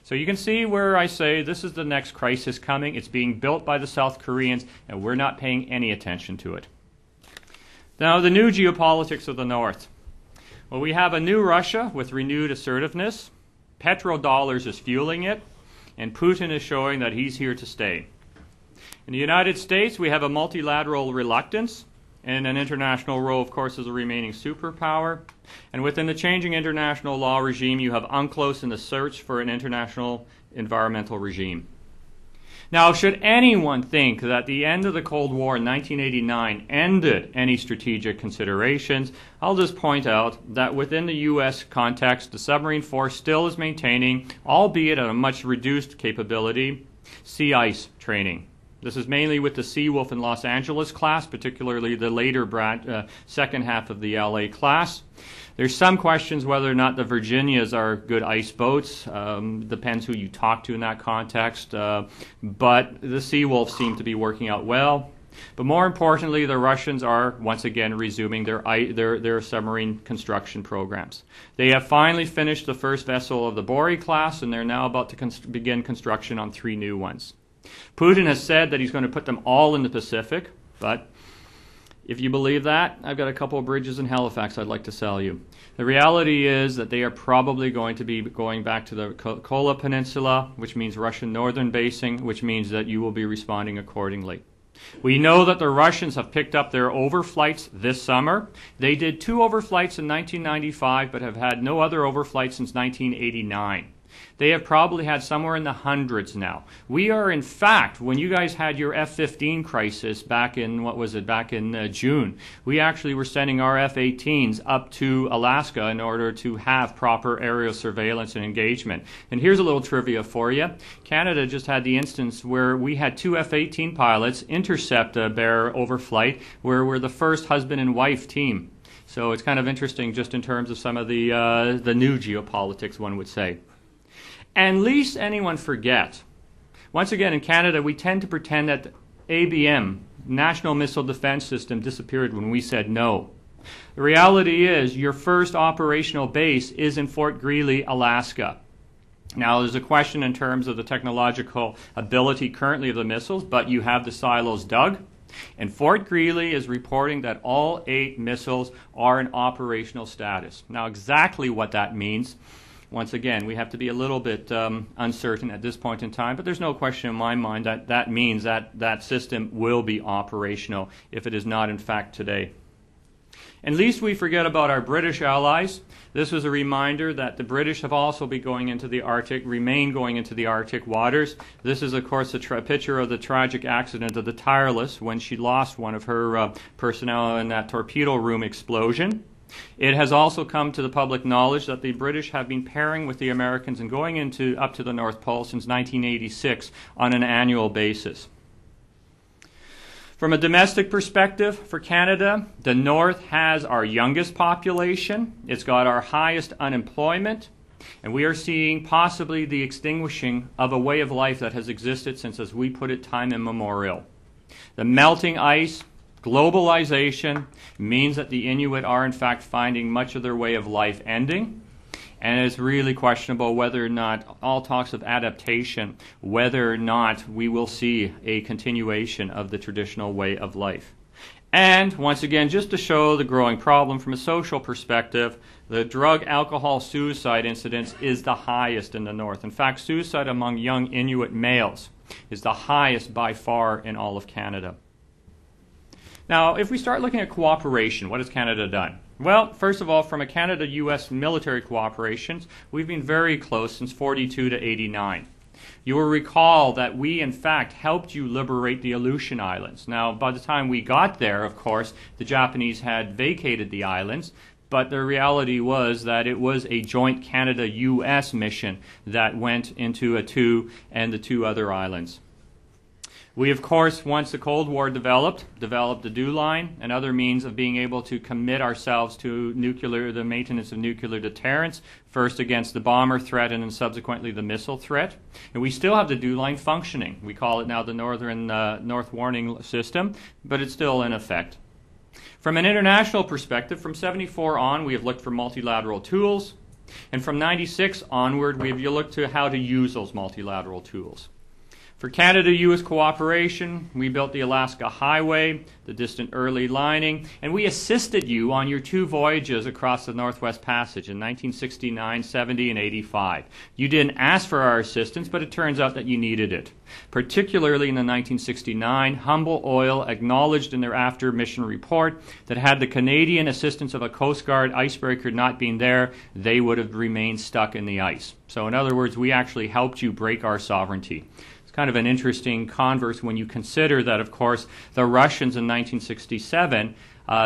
Speaker 3: So you can see where I say this is the next crisis coming. It's being built by the South Koreans, and we're not paying any attention to it. Now, the new geopolitics of the North. Well, we have a new Russia with renewed assertiveness. Petrodollars is fueling it, and Putin is showing that he's here to stay. In the United States, we have a multilateral reluctance and an international role, of course, as a remaining superpower. And within the changing international law regime, you have UNCLOS in the search for an international environmental regime. Now, should anyone think that the end of the Cold War in 1989 ended any strategic considerations, I'll just point out that within the U.S. context, the submarine force still is maintaining, albeit at a much reduced capability, sea ice training. This is mainly with the Seawolf and Los Angeles class, particularly the later second half of the LA class. There's some questions whether or not the Virginias are good ice boats. Depends who you talk to in that context. But the Seawolves seem to be working out well. But more importantly, the Russians are once again resuming their submarine construction programs. They have finally finished the first vessel of the Bory class, and they're now about to begin construction on 3 new ones. Putin has said that he's going to put them all in the Pacific, but if you believe that, I've got a couple of bridges in Halifax I'd like to sell you. The reality is that they are probably going to be going back to the Kola Peninsula, which means Russian northern basing, which means that you will be responding accordingly. We know that the Russians have picked up their overflights this summer. They did 2 overflights in 1995, but have had no other overflights since 1989. They have probably had somewhere in the hundreds now. We are, in fact, when you guys had your F-15 crisis back in, June, we actually were sending our F-18s up to Alaska in order to have proper aerial surveillance and engagement. And here's a little trivia for you. Canada just had the instance where we had 2 F-18 pilots intercept a Bear overflight, where we're the first husband and wife team. So it's kind of interesting just in terms of some of the new geopolitics, one would say. And least anyone forget, once again in Canada we tend to pretend that ABM, national missile defense system disappeared when we said no. The reality is your first operational base is in Fort Greely, Alaska. Now, there's a question in terms of the technological ability currently of the missiles, but you have the silos dug. And Fort Greely is reporting that all 8 missiles are in operational status. Now, exactly what that means, once again, we have to be a little bit uncertain at this point in time, but there's no question in my mind that that means that that system will be operational if it is not in fact today. And least we forget about our British allies. This was a reminder that the British have also been going into the Arctic, remain going into the Arctic waters. This is, of course, a picture of the tragic accident of the Tireless when she lost one of her personnel in that torpedo room explosion. It has also come to the public knowledge that the British have been pairing with the Americans and going up to the North Pole since 1986 on an annual basis. From a domestic perspective, for Canada, the North has our youngest population, it's got our highest unemployment, and we are seeing possibly the extinguishing of a way of life that has existed since, as we put it, time immemorial. The melting ice, globalization, means that the Inuit are in fact finding much of their way of life ending. And it's really questionable whether or not, all talks of adaptation, whether or not we will see a continuation of the traditional way of life. And once again, just to show the growing problem from a social perspective, the drug, alcohol, suicide incidence is the highest in the North. In fact, suicide among young Inuit males is the highest by far in all of Canada. Now, if we start looking at cooperation, what has Canada done? Well, first of all, from a Canada-U.S. military cooperations, we've been very close since 42 to 89. You will recall that we, in fact, helped you liberate the Aleutian Islands. Now, by the time we got there, of course, the Japanese had vacated the islands, but the reality was that it was a joint Canada-U.S. mission that went into the 2 other islands. We, of course, once the Cold War developed the DEW line and other means of being able to commit ourselves to the maintenance of nuclear deterrence, first against the bomber threat and then subsequently the missile threat. And we still have the DEW line functioning. We call it now the North Warning System, but it's still in effect. From an international perspective, from 74 on, we have looked for multilateral tools. And from 96 onward, we have looked to how to use those multilateral tools. For Canada-U.S. cooperation, we built the Alaska Highway, the distant early lining, and we assisted you on your 2 voyages across the Northwest Passage in 1969, 70, and 85. You didn't ask for our assistance, but it turns out that you needed it. Particularly in the 1969, Humble Oil acknowledged in their after-mission report that had the Canadian assistance of a Coast Guard icebreaker not been there, they would have remained stuck in the ice. So in other words, we actually helped you break our sovereignty. It's kind of an interesting converse when you consider that, of course, the Russians in 1967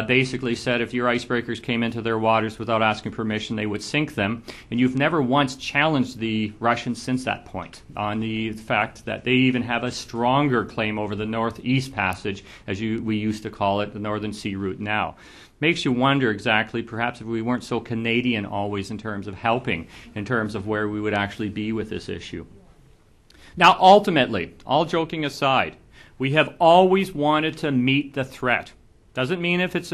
Speaker 3: basically said if your icebreakers came into their waters without asking permission, they would sink them. And you've never once challenged the Russians since that point on the fact that they even have a stronger claim over the Northeast Passage, as we used to call it, the Northern Sea Route now. Makes you wonder exactly, perhaps if we weren't so Canadian always in terms of helping, in terms of where we would actually be with this issue. Now, ultimately, all joking aside, we have always wanted to meet the threat. Doesn't matter if it's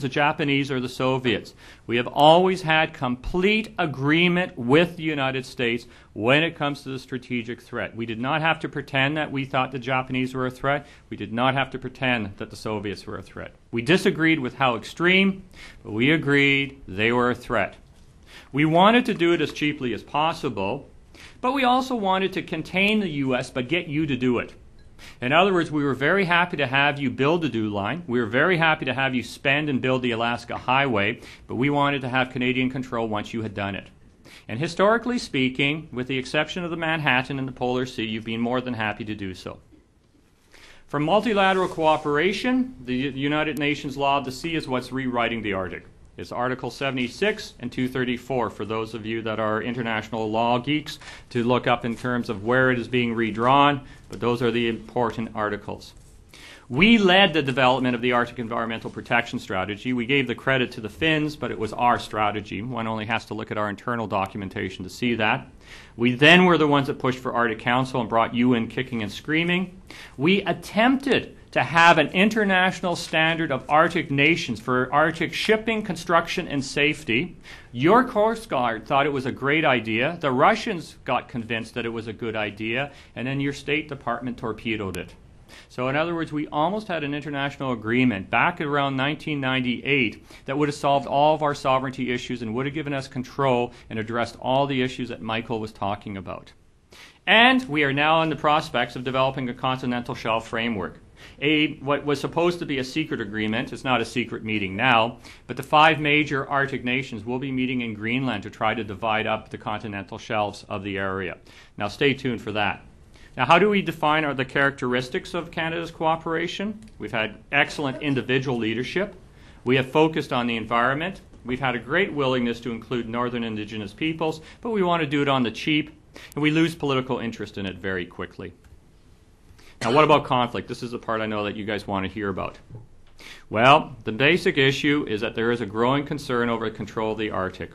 Speaker 3: the Japanese or the Soviets. We have always had complete agreement with the United States when it comes to the strategic threat. We did not have to pretend that we thought the Japanese were a threat. We did not have to pretend that the Soviets were a threat. We disagreed with how extreme, but we agreed they were a threat. We wanted to do it as cheaply as possible, but we also wanted to contain the U.S. but get you to do it. In other words, we were very happy to have you build the DEW line. We were very happy to have you spend and build the Alaska Highway, but we wanted to have Canadian control once you had done it. And historically speaking, with the exception of the Manhattan and the Polar Sea, you've been more than happy to do so. From multilateral cooperation, the United Nations Law of the Sea is what's rewriting the Arctic. It's Article 76 and 234 for those of you that are international law geeks to look up in terms of where it is being redrawn, but those are the important articles. We led the development of the Arctic Environmental Protection Strategy. We gave the credit to the Finns, but it was our strategy. One only has to look at our internal documentation to see that. We then were the ones that pushed for Arctic Council and brought you in kicking and screaming. We attempted to have an international standard of Arctic nations for Arctic shipping, construction, and safety. Your Coast Guard thought it was a great idea. The Russians got convinced that it was a good idea, and then your State Department torpedoed it. So in other words, we almost had an international agreement back around 1998 that would have solved all of our sovereignty issues and would have given us control and addressed all the issues that Michael was talking about. And we are now in the prospects of developing a continental shelf framework. What was supposed to be a secret agreement, it's not a secret meeting now, but the 5 major Arctic nations will be meeting in Greenland to try to divide up the continental shelves of the area. Now stay tuned for that. Now, how do we define the characteristics of Canada's cooperation? We've had excellent individual leadership. We have focused on the environment. We've had a great willingness to include Northern Indigenous peoples, but we want to do it on the cheap, and we lose political interest in it very quickly. Now, what about conflict? This is the part I know that you guys want to hear about. Well, the basic issue is that there is a growing concern over control of the Arctic.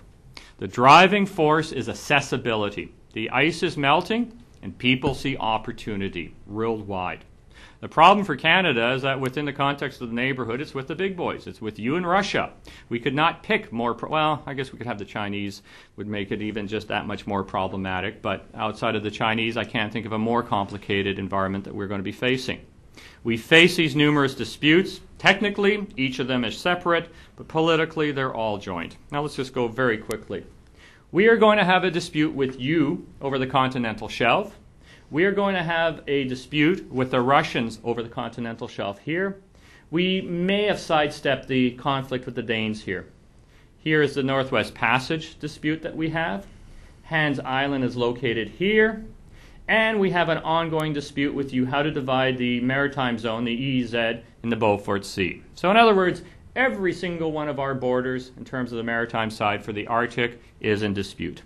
Speaker 3: The driving force is accessibility. The ice is melting, and people see opportunity worldwide. The problem for Canada is that within the context of the neighborhood, it's with the big boys. It's with you and Russia. We could not pick more, well, I guess we could have the Chinese, would make it even just that much more problematic, but outside of the Chinese, I can't think of a more complicated environment that we're going to be facing. We face these numerous disputes. Technically, each of them is separate, but politically, they're all joined. Now let's just go very quickly. We are going to have a dispute with you over the continental shelf. We are going to have a dispute with the Russians over the continental shelf here. We may have sidestepped the conflict with the Danes here. Here is the Northwest Passage dispute that we have. Hans Island is located here. And we have an ongoing dispute with you how to divide the maritime zone, the EEZ, in the Beaufort Sea. So in other words, every single one of our borders in terms of the maritime side for the Arctic is in dispute.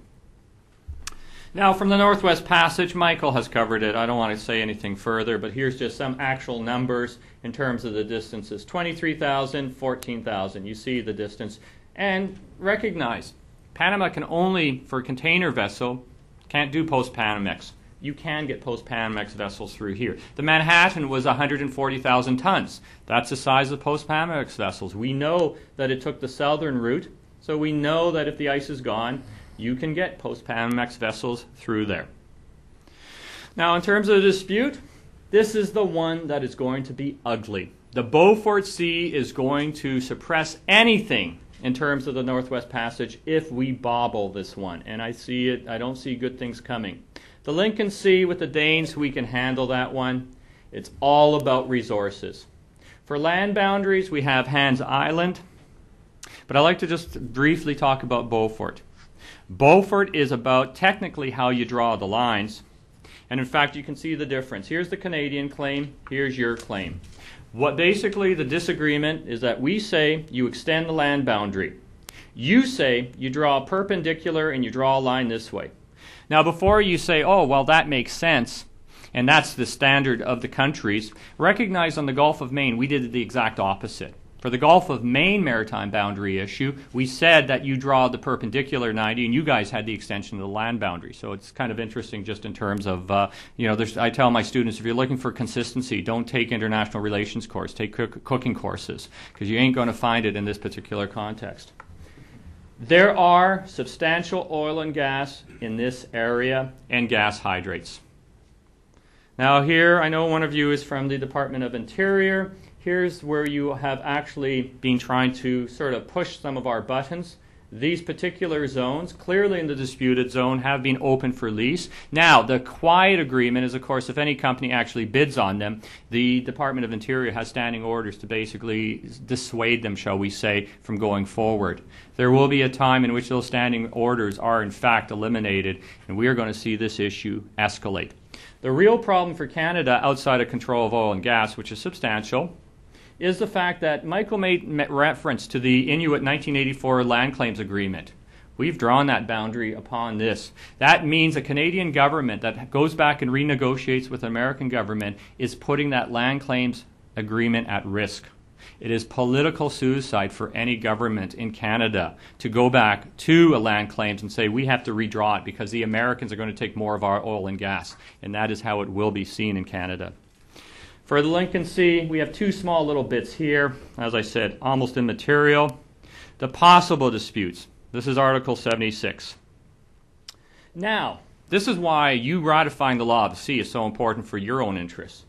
Speaker 3: Now from the Northwest Passage, Michael has covered it. I don't want to say anything further, but here's just some actual numbers in terms of the distances. 23,000, 14,000. You see the distance. And recognize, Panama can only, for a container vessel, can't do post-Panamax. You can get post-Panamax vessels through here. The Manhattan was 140,000 tons. That's the size of post-Panamax vessels. We know that it took the southern route, so we know that if the ice is gone, you can get post-Panamax vessels through there. Now, in terms of the dispute, this is the one that is going to be ugly. The Beaufort Sea is going to suppress anything in terms of the Northwest Passage if we bobble this one. And I see it, I don't see good things coming. The Lincoln Sea with the Danes, we can handle that one. It's all about resources. For land boundaries, we have Hans Island. But I'd like to just briefly talk about Beaufort. Beaufort is about technically how you draw the lines. And in fact, you can see the difference. Here's the Canadian claim. Here's your claim. What basically the disagreement is that we say you extend the land boundary. You say you draw a perpendicular and you draw a line this way. Now, before you say, oh, well, that makes sense, and that's the standard of the countries, recognize on the Gulf of Maine, we did the exact opposite. For the Gulf of Maine maritime boundary issue, we said that you draw the perpendicular 90, and you guys had the extension of the land boundary. So it's kind of interesting just in terms of, I tell my students, if you're looking for consistency, don't take international relations course, take cooking courses, because you ain't going to find it in this particular context. There are substantial oil and gas in this area and gas hydrates. Now here, I know one of you is from the Department of Interior. Here's where you have actually been trying to sort of push some of our buttons. These particular zones, clearly in the disputed zone, have been open for lease. Now, the quiet agreement is, of course, if any company actually bids on them, the Department of Interior has standing orders to basically dissuade them, shall we say, from going forward. There will be a time in which those standing orders are, in fact, eliminated, and we are going to see this issue escalate. The real problem for Canada, outside of control of oil and gas, which is substantial, is the fact that Michael made reference to the Inuit 1984 land claims agreement. We've drawn that boundary upon this. That means a Canadian government that goes back and renegotiates with the American government is putting that land claims agreement at risk. It is political suicide for any government in Canada to go back to a land claims and say we have to redraw it because the Americans are going to take more of our oil and gas. And that is how it will be seen in Canada. For the Lincoln Sea, we have two small little bits here, as I said, almost immaterial. The possible disputes. This is Article 76. Now, this is why you ratifying the law of the sea is so important for your own interests.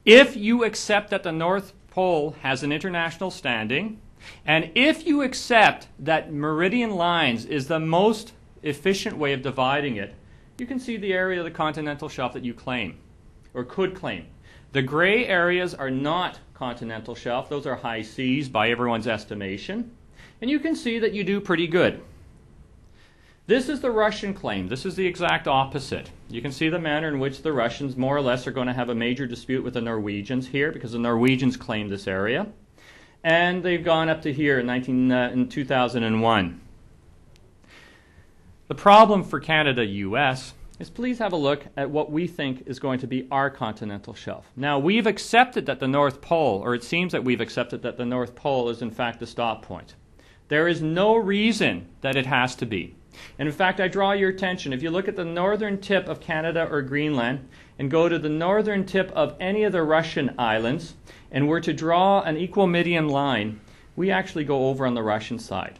Speaker 3: If you accept that the North Pole has an international standing, and if you accept that meridian lines is the most efficient way of dividing it, you can see the area of the continental shelf that you claim, or could claim. The gray areas are not continental shelf. Those are high seas by everyone's estimation. And you can see that you do pretty good. This is the Russian claim. This is the exact opposite. You can see the manner in which the Russians more or less are going to have a major dispute with the Norwegians here because the Norwegians claim this area. And they've gone up to here in 2001. The problem for Canada-U.S. is please have a look at what we think is going to be our continental shelf. Now, we've accepted that the North Pole, or it seems that we've accepted that the North Pole is in fact the stop point. There is no reason that it has to be. And in fact, I draw your attention, if you look at the northern tip of Canada or Greenland and go to the northern tip of any of the Russian islands and were to draw an equal median line, we actually go over on the Russian side.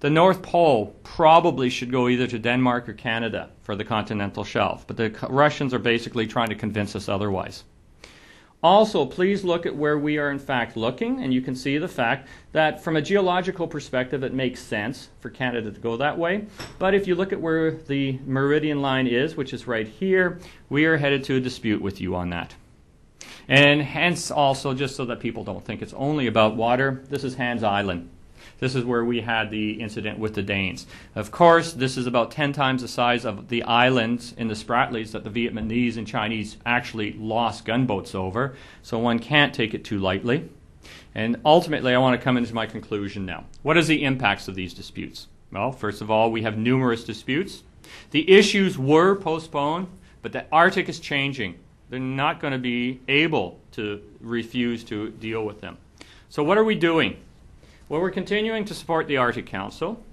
Speaker 3: The North Pole probably should go either to Denmark or Canada for the continental shelf, but the Russians are basically trying to convince us otherwise. Also, please look at where we are in fact looking, and you can see the fact that from a geological perspective it makes sense for Canada to go that way. But if you look at where the meridian line is, which is right here, we are headed to a dispute with you on that. And hence also, just so that people don't think it's only about water, this is Hans Island. This is where we had the incident with the Danes. Of course, this is about 10 times the size of the islands in the Spratlys that the Vietnamese and Chinese actually lost gunboats over, so one can't take it too lightly. And ultimately, I want to come into my conclusion now. What is the impacts of these disputes? Well, first of all, we have numerous disputes. The issues were postponed, but the Arctic is changing. They're not going to be able to refuse to deal with them. So what are we doing? Well, we're continuing to support the Arctic Council,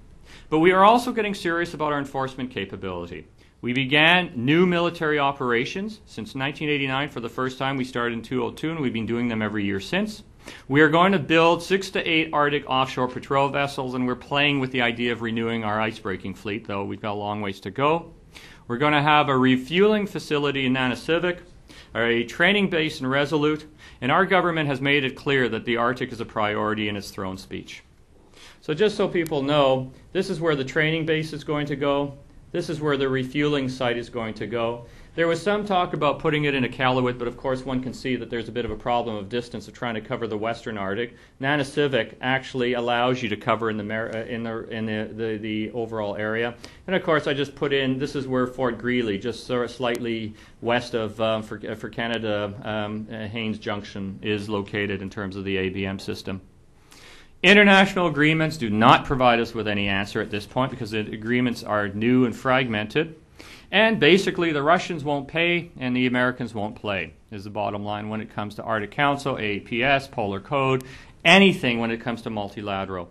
Speaker 3: but we are also getting serious about our enforcement capability. We began new military operations since 1989 for the first time. We started in 2002, and we've been doing them every year since. We are going to build 6 to 8 Arctic offshore patrol vessels, and we're playing with the idea of renewing our icebreaking fleet, though we've got a long ways to go. We're going to have a refueling facility in Nanisivik, a training base in Resolute, and our government has made it clear that the Arctic is a priority in its throne speech. So just so people know, this is where the training base is going to go. This is where the refueling site is going to go. There was some talk about putting it in Iqaluit, but of course one can see that there's a bit of a problem of distance of trying to cover the western Arctic. Nanisivik actually allows you to cover in the overall area. And of course I just put in, this is where Fort Greely, just sort of slightly west of, for Canada, Haines Junction is located in terms of the ABM system. International agreements do not provide us with any answer at this point because the agreements are new and fragmented. And basically, the Russians won't pay and the Americans won't play, is the bottom line when it comes to Arctic Council, APS, Polar Code, anything when it comes to multilateral.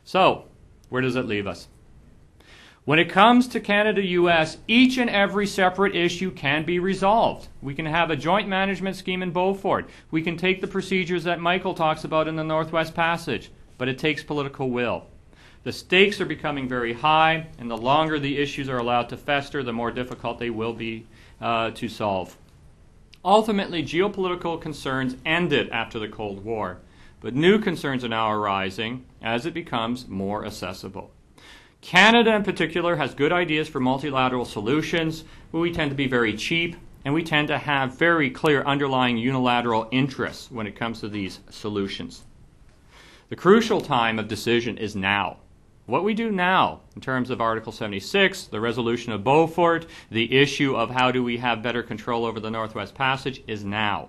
Speaker 3: So, where does it leave us? When it comes to Canada-U.S., each and every separate issue can be resolved. We can have a joint management scheme in Beaufort. We can take the procedures that Michael talks about in the Northwest Passage, but it takes political will. The stakes are becoming very high, and the longer the issues are allowed to fester, the more difficult they will be to solve. Ultimately, geopolitical concerns ended after the Cold War, but new concerns are now arising as it becomes more accessible. Canada in particular has good ideas for multilateral solutions, but we tend to be very cheap, and we tend to have very clear underlying unilateral interests when it comes to these solutions. The crucial time of decision is now. What we do now in terms of Article 76, the resolution of Beaufort, the issue of how do we have better control over the Northwest Passage is now.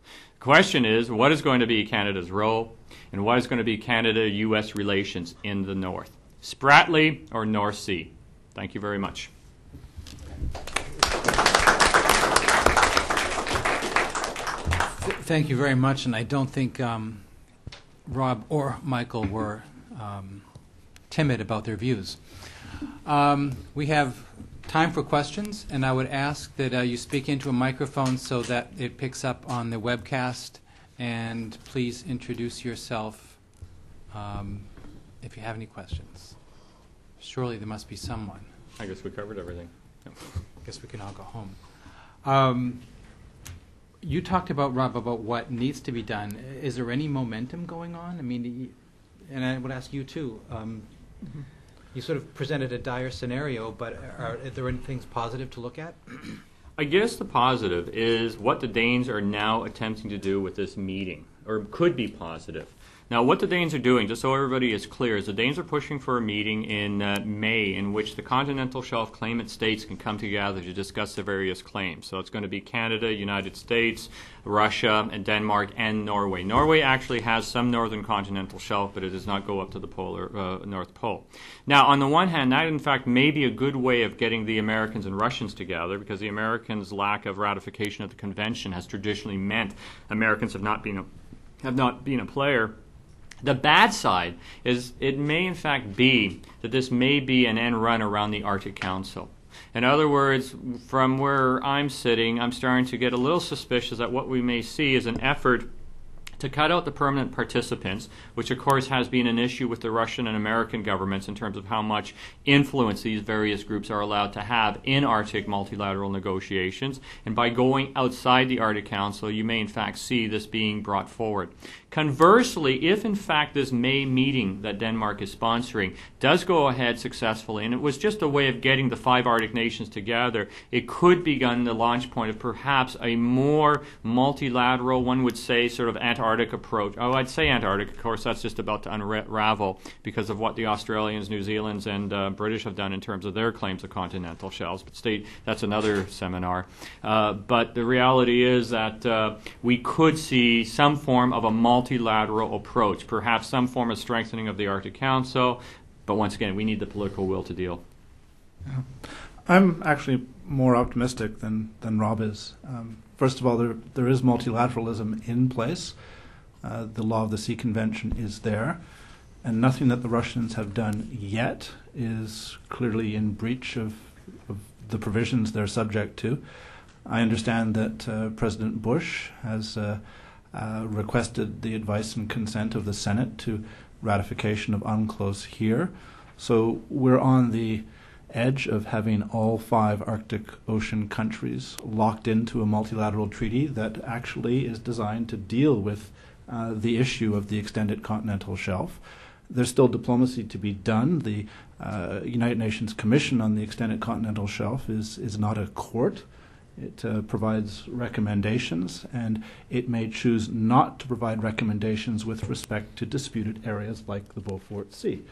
Speaker 3: The question is, what is going to be Canada's role and what is going to be Canada-U.S. relations in the North? Spratly or North Sea? Thank you very much.
Speaker 1: Thank you very much, and I don't think Rob or Michael were timid about their views. We have time for questions, and I would ask that you speak into a microphone so that it picks up on the webcast, and please introduce yourself if you have any questions. Surely there must be someone.
Speaker 3: I guess we covered everything. Yep.
Speaker 1: I guess we can all go home. You talked about, Rob, about what needs to be done. Is there any momentum going on? I mean, and I would ask you too. You sort of presented a dire scenario, but are there any things positive to look at?
Speaker 3: I guess the positive is what the Danes are now attempting to do with this meeting, or could be positive. Now, what the Danes are doing, just so everybody is clear, is the Danes are pushing for a meeting in May in which the Continental Shelf claimant states can come together to discuss the various claims. So it's going to be Canada, United States, Russia, and Denmark, and Norway. Norway actually has some northern continental shelf, but it does not go up to the North Pole. Now, on the one hand, that in fact may be a good way of getting the Americans and Russians together, because the Americans' lack of ratification of the convention has traditionally meant Americans have not been a player. The bad side is it may in fact be that this may be an end run around the Arctic Council. In other words, from where I'm sitting, I'm starting to get a little suspicious that what we may see is an effort to cut out the permanent participants, which of course has been an issue with the Russian and American governments in terms of how much influence these various groups are allowed to have in Arctic multilateral negotiations. And by going outside the Arctic Council, you may in fact see this being brought forward. Conversely, if in fact this May meeting that Denmark is sponsoring does go ahead successfully, and it was just a way of getting the 5 Arctic nations together, it could begin the launch point of perhaps a more multilateral, one would say, sort of Antarctic approach. Oh, I'd say Antarctic, of course, that's just about to unravel because of what the Australians, New Zealanders, and British have done in terms of their claims of continental shelves. But that's another seminar. But the reality is that we could see some form of a multilateral approach, perhaps some form of strengthening of the Arctic Council, but once again, we need the political will to deal.
Speaker 2: Yeah. I'm actually more optimistic than Rob is. First of all, there is multilateralism in place. The Law of the Sea Convention is there, and nothing that the Russians have done yet is clearly in breach of the provisions they're subject to. I understand that President Bush has requested the advice and consent of the Senate to ratification of UNCLOS here. So we're on the edge of having all 5 Arctic Ocean countries locked into a multilateral treaty that actually is designed to deal with the issue of the extended continental shelf. There's still diplomacy to be done. The United Nations Commission on the Extended Continental Shelf is not a court. It provides recommendations, and it may choose not to provide recommendations with respect to disputed areas like the Beaufort Sea.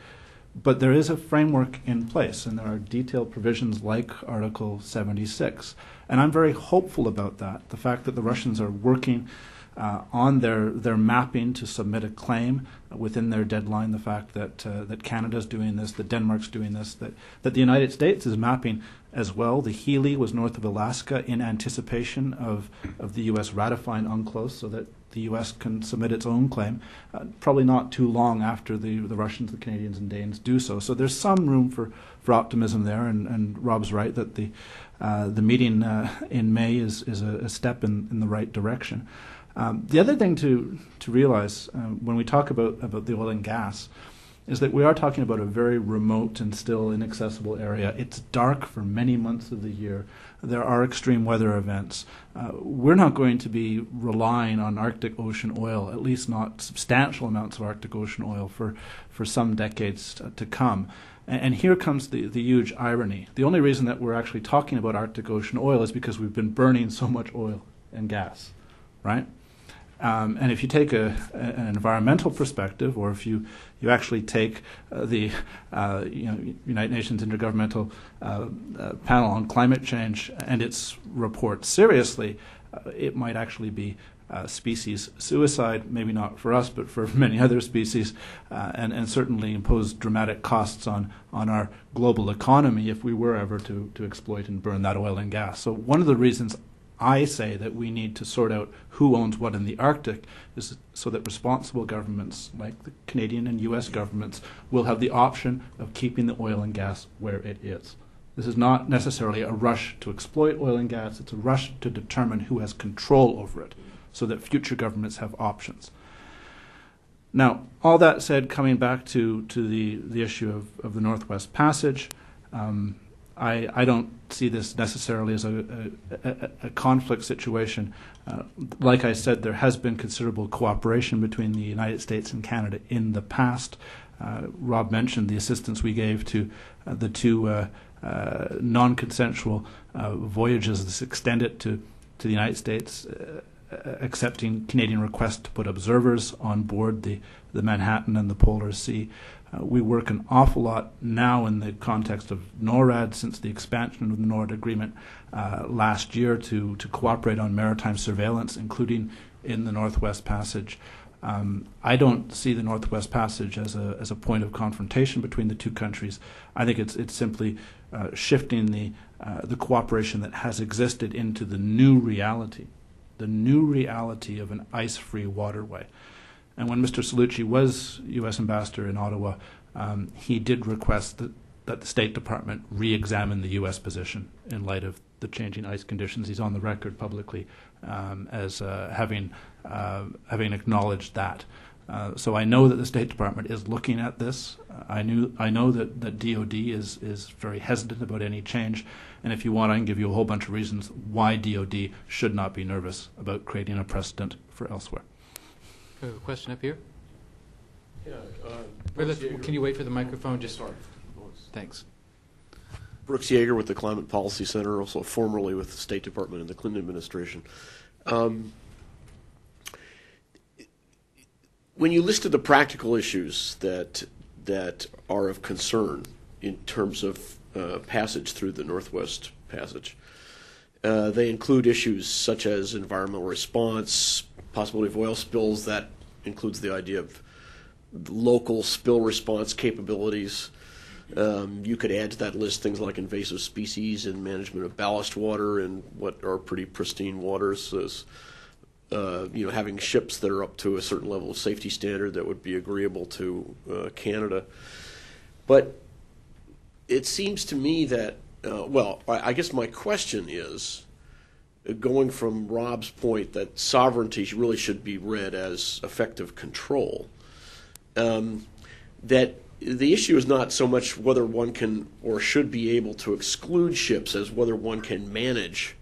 Speaker 2: But there is a framework in place, and there are detailed provisions like Article 76. And I'm very hopeful about that. The fact that the Russians are working on their mapping to submit a claim within their deadline, the fact that Canada's doing this, that Denmark's doing this, that the United States is mapping as well. The Healy was north of Alaska in anticipation of the U.S. ratifying UNCLOS so that the U.S. can submit its own claim, probably not too long after the Russians, the Canadians, and Danes do so. So there's some room for optimism there, and Rob's right that the meeting in May is a step in the right direction. The other thing to realize when we talk about the oil and gas is that we are talking about a very remote and still inaccessible area. It's dark for many months of the year. There are extreme weather events. We're not going to be relying on Arctic Ocean oil, at least not substantial amounts of Arctic Ocean oil for some decades to come. And here comes the huge irony. The only reason that we're actually talking about Arctic Ocean oil is because we've been burning so much oil and gas, right? And if you take an environmental perspective, or if you actually take the United Nations Intergovernmental Panel on Climate Change and its report seriously, it might actually be species suicide, maybe not for us, but for many other species, and certainly impose dramatic costs on our global economy if we were ever to exploit and burn that oil and gas. So one of the reasons I say that we need to sort out who owns what in the Arctic is so that responsible governments like the Canadian and U.S. governments will have the option of keeping the oil and gas where it is. This is not necessarily a rush to exploit oil and gas. It's a rush to determine who has control over it so that future governments have options. Now, all that said, coming back to the issue of the Northwest Passage, I don't see this necessarily as a conflict situation. Like I said, there has been considerable cooperation between the United States and Canada in the past. Rob mentioned the assistance we gave to the two non-consensual voyages. This extended to the United States, accepting Canadian requests to put observers on board the Manhattan and the Polar Sea. We work an awful lot now in the context of NORAD since the expansion of the NORAD agreement last year to cooperate on maritime surveillance, including in the Northwest Passage. I don't see the Northwest Passage as a point of confrontation between the two countries. I think it's simply shifting the cooperation that has existed into the new reality of an ice-free waterway. And when Mr. Cellucci was U.S. Ambassador in Ottawa, he did request that the State Department re-examine the U.S. position in light of the changing ice conditions. He's on the record publicly as having acknowledged that. So I know that the State Department is looking at this. I know that DOD is very hesitant about any change. And if you want, I can give you a whole bunch of reasons why DOD should not be nervous about creating a precedent for elsewhere.
Speaker 1: A question up here?
Speaker 4: Yeah.
Speaker 1: Can you wait for the microphone? Just
Speaker 4: Sorry.
Speaker 1: Thanks.
Speaker 4: Brooks Yeager with the Climate Policy Center, also formerly with the State Department and the Clinton administration. When you listed the practical issues that are of concern in terms of passage through the Northwest Passage, they include issues such as environmental response, possibility of oil spills. That includes the idea of local spill response capabilities. You could add to that list things like invasive species and management of ballast water and what are pretty pristine waters. As, having ships that are up to a certain level of safety standard that would be agreeable to Canada. But it seems to me that, I guess my question is, going from Rob's point that sovereignty really should be read as effective control, that the issue is not so much whether one can or should be able to exclude ships as whether one can manage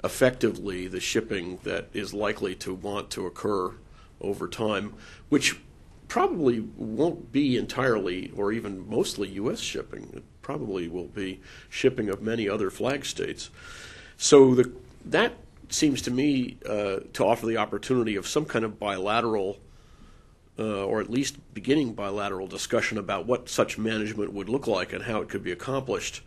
Speaker 4: effectively the shipping that is likely to want to occur over time, which probably won't be entirely or even mostly U.S. shipping. It probably will be shipping of many other flag states. So that seems to me to offer the opportunity of some kind of bilateral or at least beginning bilateral discussion about what such management would look like and how it could be accomplished.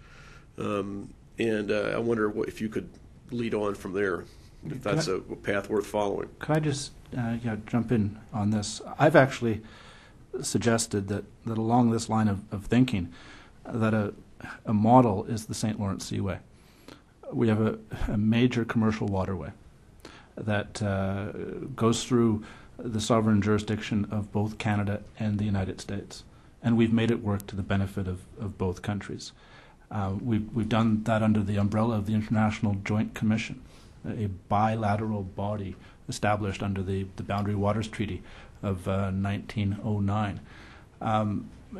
Speaker 4: And I wonder if you could lead on from there, if that's a path worth following.
Speaker 2: Could I just jump in on this? I've actually suggested that along this line of thinking, that a model is the St. Lawrence Seaway. We have a major commercial waterway that goes through the sovereign jurisdiction of both Canada and the United States, and we've made it work to the benefit of both countries. We've done that under the umbrella of the International Joint Commission, a bilateral body established under the Boundary Waters Treaty of 1909.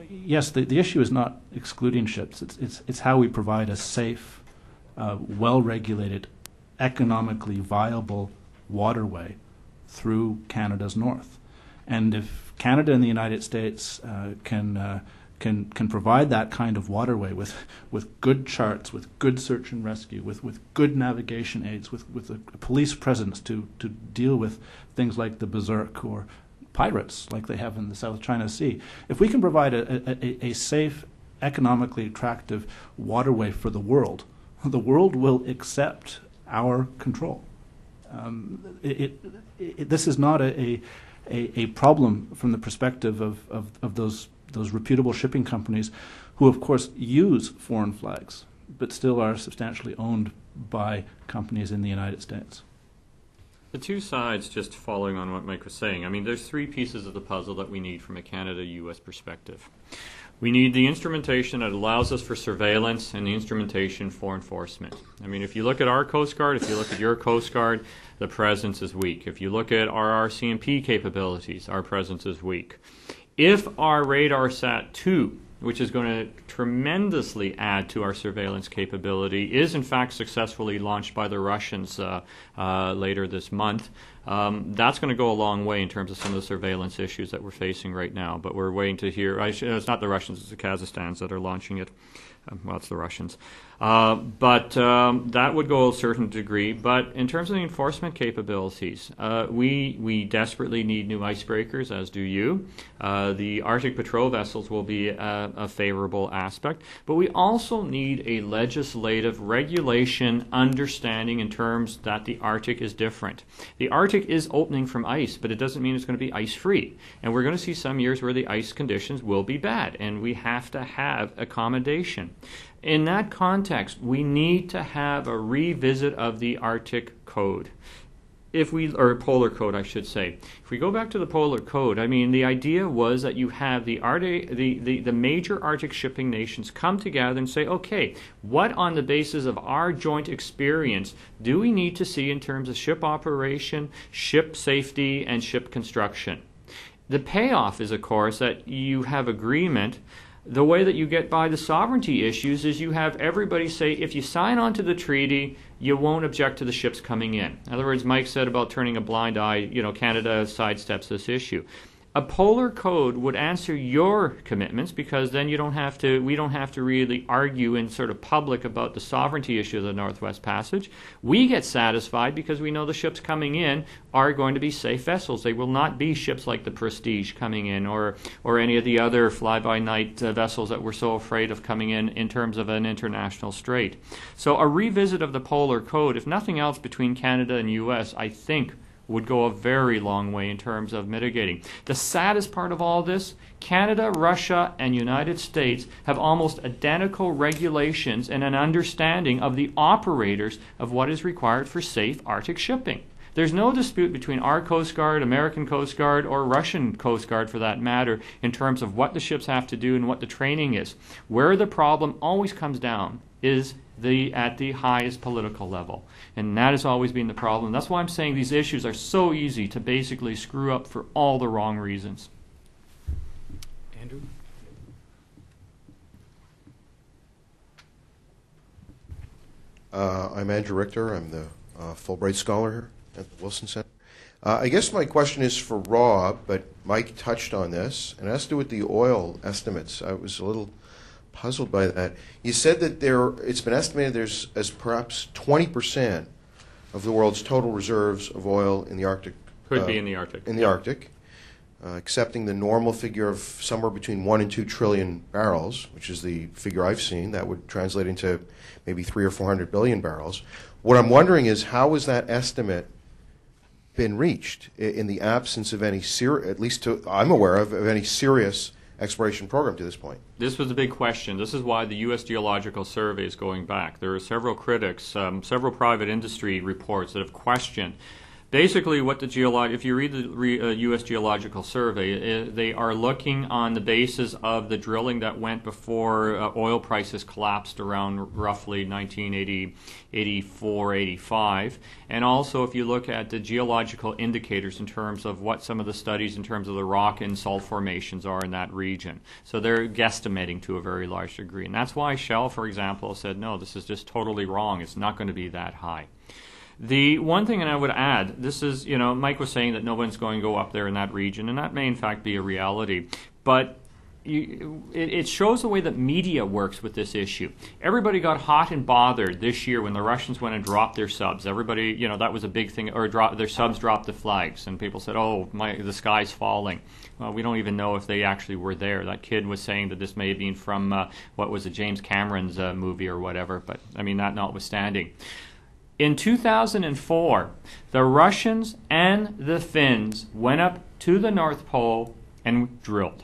Speaker 2: Yes, the issue is not excluding ships. It's how we provide a safe, well-regulated, economically viable waterway through Canada's north. And if Canada and the United States can provide that kind of waterway with good charts, with good search and rescue, with good navigation aids, with a police presence to deal with things like the berserk or pirates like they have in the South China Sea. If we can provide a safe, economically attractive waterway for the world will accept our control. This is not a problem from the perspective of those reputable shipping companies who, of course, use foreign flags, but still are substantially owned by companies in the United States.
Speaker 3: The two sides, just following on what Mike was saying, I mean, there's three pieces of the puzzle that we need from a Canada-U.S. perspective. We need the instrumentation that allows us for surveillance and the instrumentation for enforcement. I mean, if you look at our Coast Guard, if you look at your Coast Guard, the presence is weak. If you look at our RCMP capabilities, our presence is weak. If our RadarSat-2, which is going to tremendously add to our surveillance capability, is in fact successfully launched by the Russians later this month, that's going to go a long way in terms of some of the surveillance issues that we're facing right now. But we're waiting to hear. It's not the Russians, it's the Kazakhstans that are launching it. Well, it's the Russians. But that would go a certain degree. But in terms of the enforcement capabilities, we desperately need new icebreakers, as do you. The Arctic patrol vessels will be a favorable aspect. But we also need a legislative regulation understanding in terms that the Arctic is different. The Arctic is opening from ice, but it doesn't mean it's going to be ice-free. And we're going to see some years where the ice conditions will be bad, and we have to have accommodation. In that context, we need to have a revisit of the Arctic Code. Or Polar Code, I should say. If we go back to the Polar Code, I mean, the idea was that you have the major Arctic shipping nations come together and say, okay, what on the basis of our joint experience do we need to see in terms of ship operation, ship safety, and ship construction? The payoff is, of course, that you have agreement. The way that you get by the sovereignty issues is you have everybody say, if you sign on to the treaty, you won't object to the ships coming in. In other words, Mike said about turning a blind eye, Canada sidesteps this issue. A polar code would answer your commitments, because then we don't have to really argue in sort of public about the sovereignty issue of the Northwest Passage. We get satisfied because we know the ships coming in are going to be safe vessels. They will not be ships like the Prestige coming in or any of the other fly-by-night vessels that we're so afraid of coming in terms of an international strait. So a revisit of the polar code, if nothing else between Canada and U.S., I think would go a very long way in terms of mitigating. The saddest part of all this, Canada, Russia, and United States have almost identical regulations and an understanding of the operators of what is required for safe Arctic shipping. There's no dispute between our Coast Guard, American Coast Guard, or Russian Coast Guard for that matter in terms of what the ships have to do and what the training is. Where the problem always comes down is at the highest political level. And that has always been the problem. That's why I'm saying these issues are so easy to basically screw up for all the wrong reasons.
Speaker 1: Andrew?
Speaker 5: I'm Andrew Richter. I'm the Fulbright Scholar here at the Wilson Center. I guess my question is for Rob, but Mike touched on this, and it has to do with the oil estimates. I was a little puzzled by that. You said that it's been estimated there's as perhaps 20% of the world's total reserves of oil in the Arctic.
Speaker 3: Could be in the Arctic.
Speaker 5: In the Arctic, accepting the normal figure of somewhere between 1 and 2 trillion barrels, which is the figure I've seen. That would translate into maybe 300 or 400 billion barrels. What I'm wondering is, how has that estimate been reached in the absence of any at least I'm aware of any serious exploration program to this point?
Speaker 3: This was a big question. This is why the U.S. Geological Survey is going back. There are several critics, several private industry reports that have questioned basically what the if you read the U.S. Geological Survey, they are looking on the basis of the drilling that went before oil prices collapsed around roughly 1984, 85. And also if you look at the geological indicators in terms of what some of the studies in terms of the rock and salt formations are in that region. So they're guesstimating to a very large degree. And that's why Shell, for example, said, no, this is just totally wrong. It's not going to be that high. The one thing, and I would add, this is, Mike was saying that no one's going to go up there in that region, and that may in fact be a reality. But it shows the way that media works with this issue. Everybody got hot and bothered this year when the Russians went and dropped their subs. Everybody, that was a big thing, or their subs dropped the flags, and people said, oh, the sky's falling. Well, we don't even know if they actually were there. That kid was saying that this may have been from, what was it, James Cameron's movie or whatever, but I mean, that notwithstanding. In 2004, the Russians and the Finns went up to the North Pole and drilled.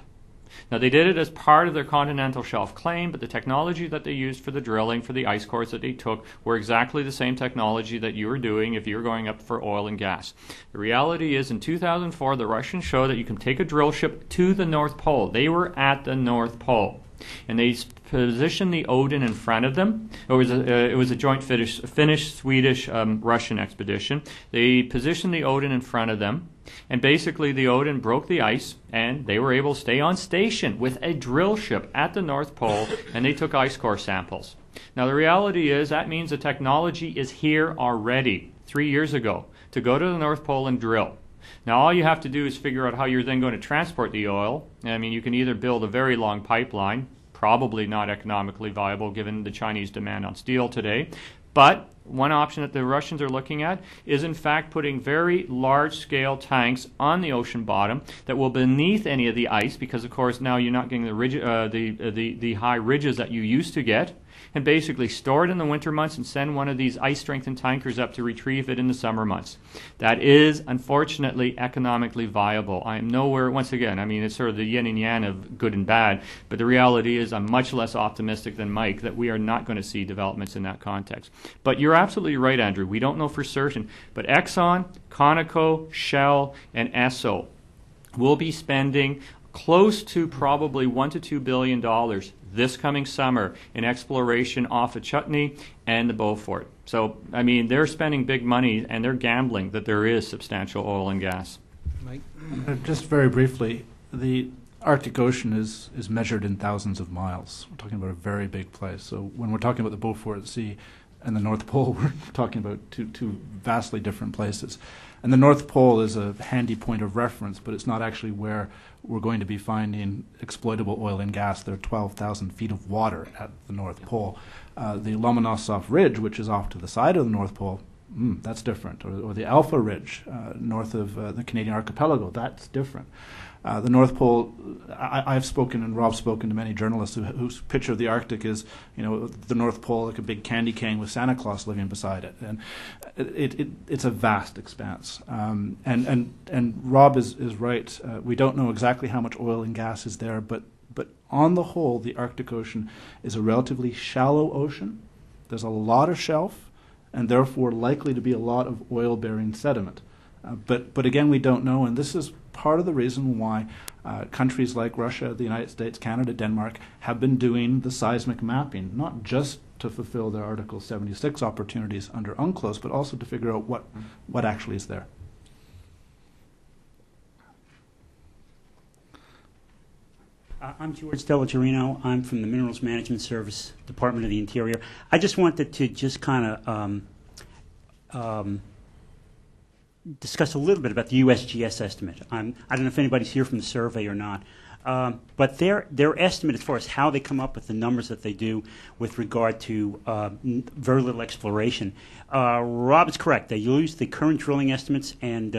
Speaker 3: Now, they did it as part of their continental shelf claim, but the technology that they used for the drilling, for the ice cores that they took, were exactly the same technology that you were doing if you were going up for oil and gas. The reality is, in 2004, the Russians showed that you can take a drill ship to the North Pole. They were at the North Pole. And they positioned the Odin in front of them. It was a joint Finnish, Swedish, Russian expedition. They positioned the Odin in front of them, and basically the Odin broke the ice, and they were able to stay on station with a drill ship at the North Pole, and they took ice core samples. Now the reality is that means the technology is here already 3 years ago to go to the North Pole and drill. Now all you have to do is figure out how you're then going to transport the oil. I mean, you can either build a very long pipeline, probably not economically viable given the Chinese demand on steel today, but one option that the Russians are looking at is in fact putting very large-scale tanks on the ocean bottom that will beneath any of the ice, because of course now you're not getting the high ridges that you used to get, and basically store it in the winter months and send one of these ice-strengthened tankers up to retrieve it in the summer months. That is, unfortunately, economically viable. I am nowhere, once again, I mean, it's sort of the yin and yang of good and bad, but the reality is I'm much less optimistic than Mike that we are not going to see developments in that context. But you're absolutely right, Andrew. We don't know for certain. But Exxon, Conoco, Shell, and Esso will be spending close to probably $1 to $2 billion this coming summer in exploration off of Chutney and the Beaufort. So, I mean, they're spending big money and they're gambling that there is substantial oil and gas.
Speaker 1: Mike?
Speaker 2: Just very briefly, the Arctic Ocean is measured in thousands of miles. We're talking about a very big place. So when we're talking about the Beaufort Sea and the North Pole, we're talking about two vastly different places. And the North Pole is a handy point of reference, but it's not actually where we're going to be finding exploitable oil and gas. There are 12,000 feet of water at the North Pole. The Lomonosov Ridge, which is off to the side of the North Pole, that's different. Or the Alpha Ridge, north of the Canadian archipelago, that's different. The North Pole, I've spoken and Rob's spoken to many journalists whose picture of the Arctic is, the North Pole like a big candy cane with Santa Claus living beside it, and it's a vast expanse. And Rob is right. We don't know exactly how much oil and gas is there, but on the whole, the Arctic Ocean is a relatively shallow ocean. There's a lot of shelf, and therefore likely to be a lot of oil-bearing sediment. But again, we don't know, and this is part of the reason why countries like Russia, the United States, Canada, Denmark have been doing the seismic mapping, not just to fulfill their Article 76 opportunities under UNCLOS, but also to figure out what actually is there.
Speaker 6: I'm George Delatorino. I'm from the Minerals Management Service, Department of the Interior. I just wanted to just kind of discuss a little bit about the USGS estimate. I don't know if anybody's here from the survey or not, but their estimate as far as how they come up with the numbers that they do with regard to very little exploration. Rob is correct. They use the current drilling estimates, and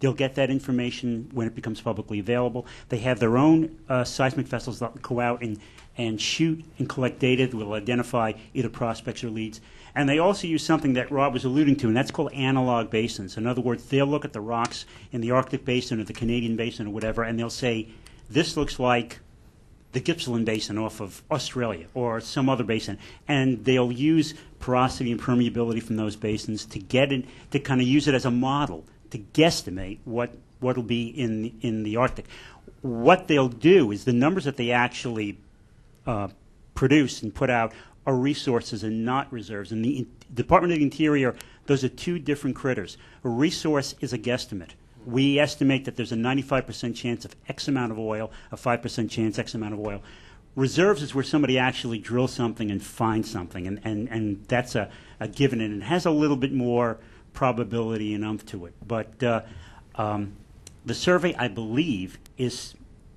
Speaker 6: they'll get that information when it becomes publicly available. They have their own seismic vessels that go out and shoot and collect data that will identify either prospects or leads. And they also use something that Rob was alluding to, and that's called analog basins. In other words, they'll look at the rocks in the Arctic Basin or the Canadian Basin or whatever, and they'll say, this looks like the Gippsland Basin off of Australia or some other basin. And they'll use porosity and permeability from those basins to get it, to kind of use it as a model to guesstimate what'll be in the Arctic. What they'll do is the numbers that they actually produce and put out are resources and not reserves. In the Department of the Interior, those are two different critters. A resource is a guesstimate. We estimate that there's a 95% chance of X amount of oil, a 5% chance X amount of oil. Reserves is where somebody actually drills something and finds something, and that's a given, and it has a little bit more probability and umph to it. But the survey, I believe, is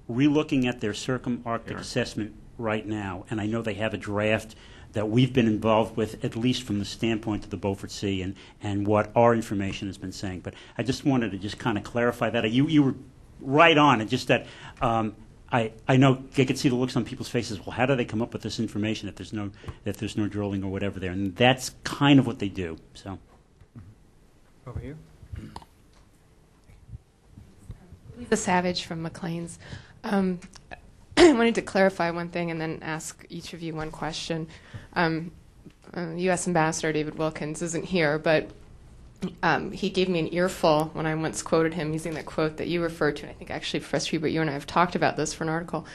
Speaker 6: relooking at their circum-Arctic assessment right now, and I know they have a draft that we've been involved with, at least from the standpoint of the Beaufort Sea and what our information has been saying. But I just wanted to just kind of clarify that. You were right on, and just that I know I could see the looks on people's faces. Well, how do they come up with this information if there's no drilling or whatever there? And that's kind of what they do. So
Speaker 1: over here.
Speaker 7: Lisa Savage from Maclean's. I wanted to clarify one thing and then ask each of you one question. U.S. Ambassador David Wilkins isn't here, but he gave me an earful when I once quoted him using that quote that you referred to, and I think actually, Professor Huebert, you and I have talked about this for an article.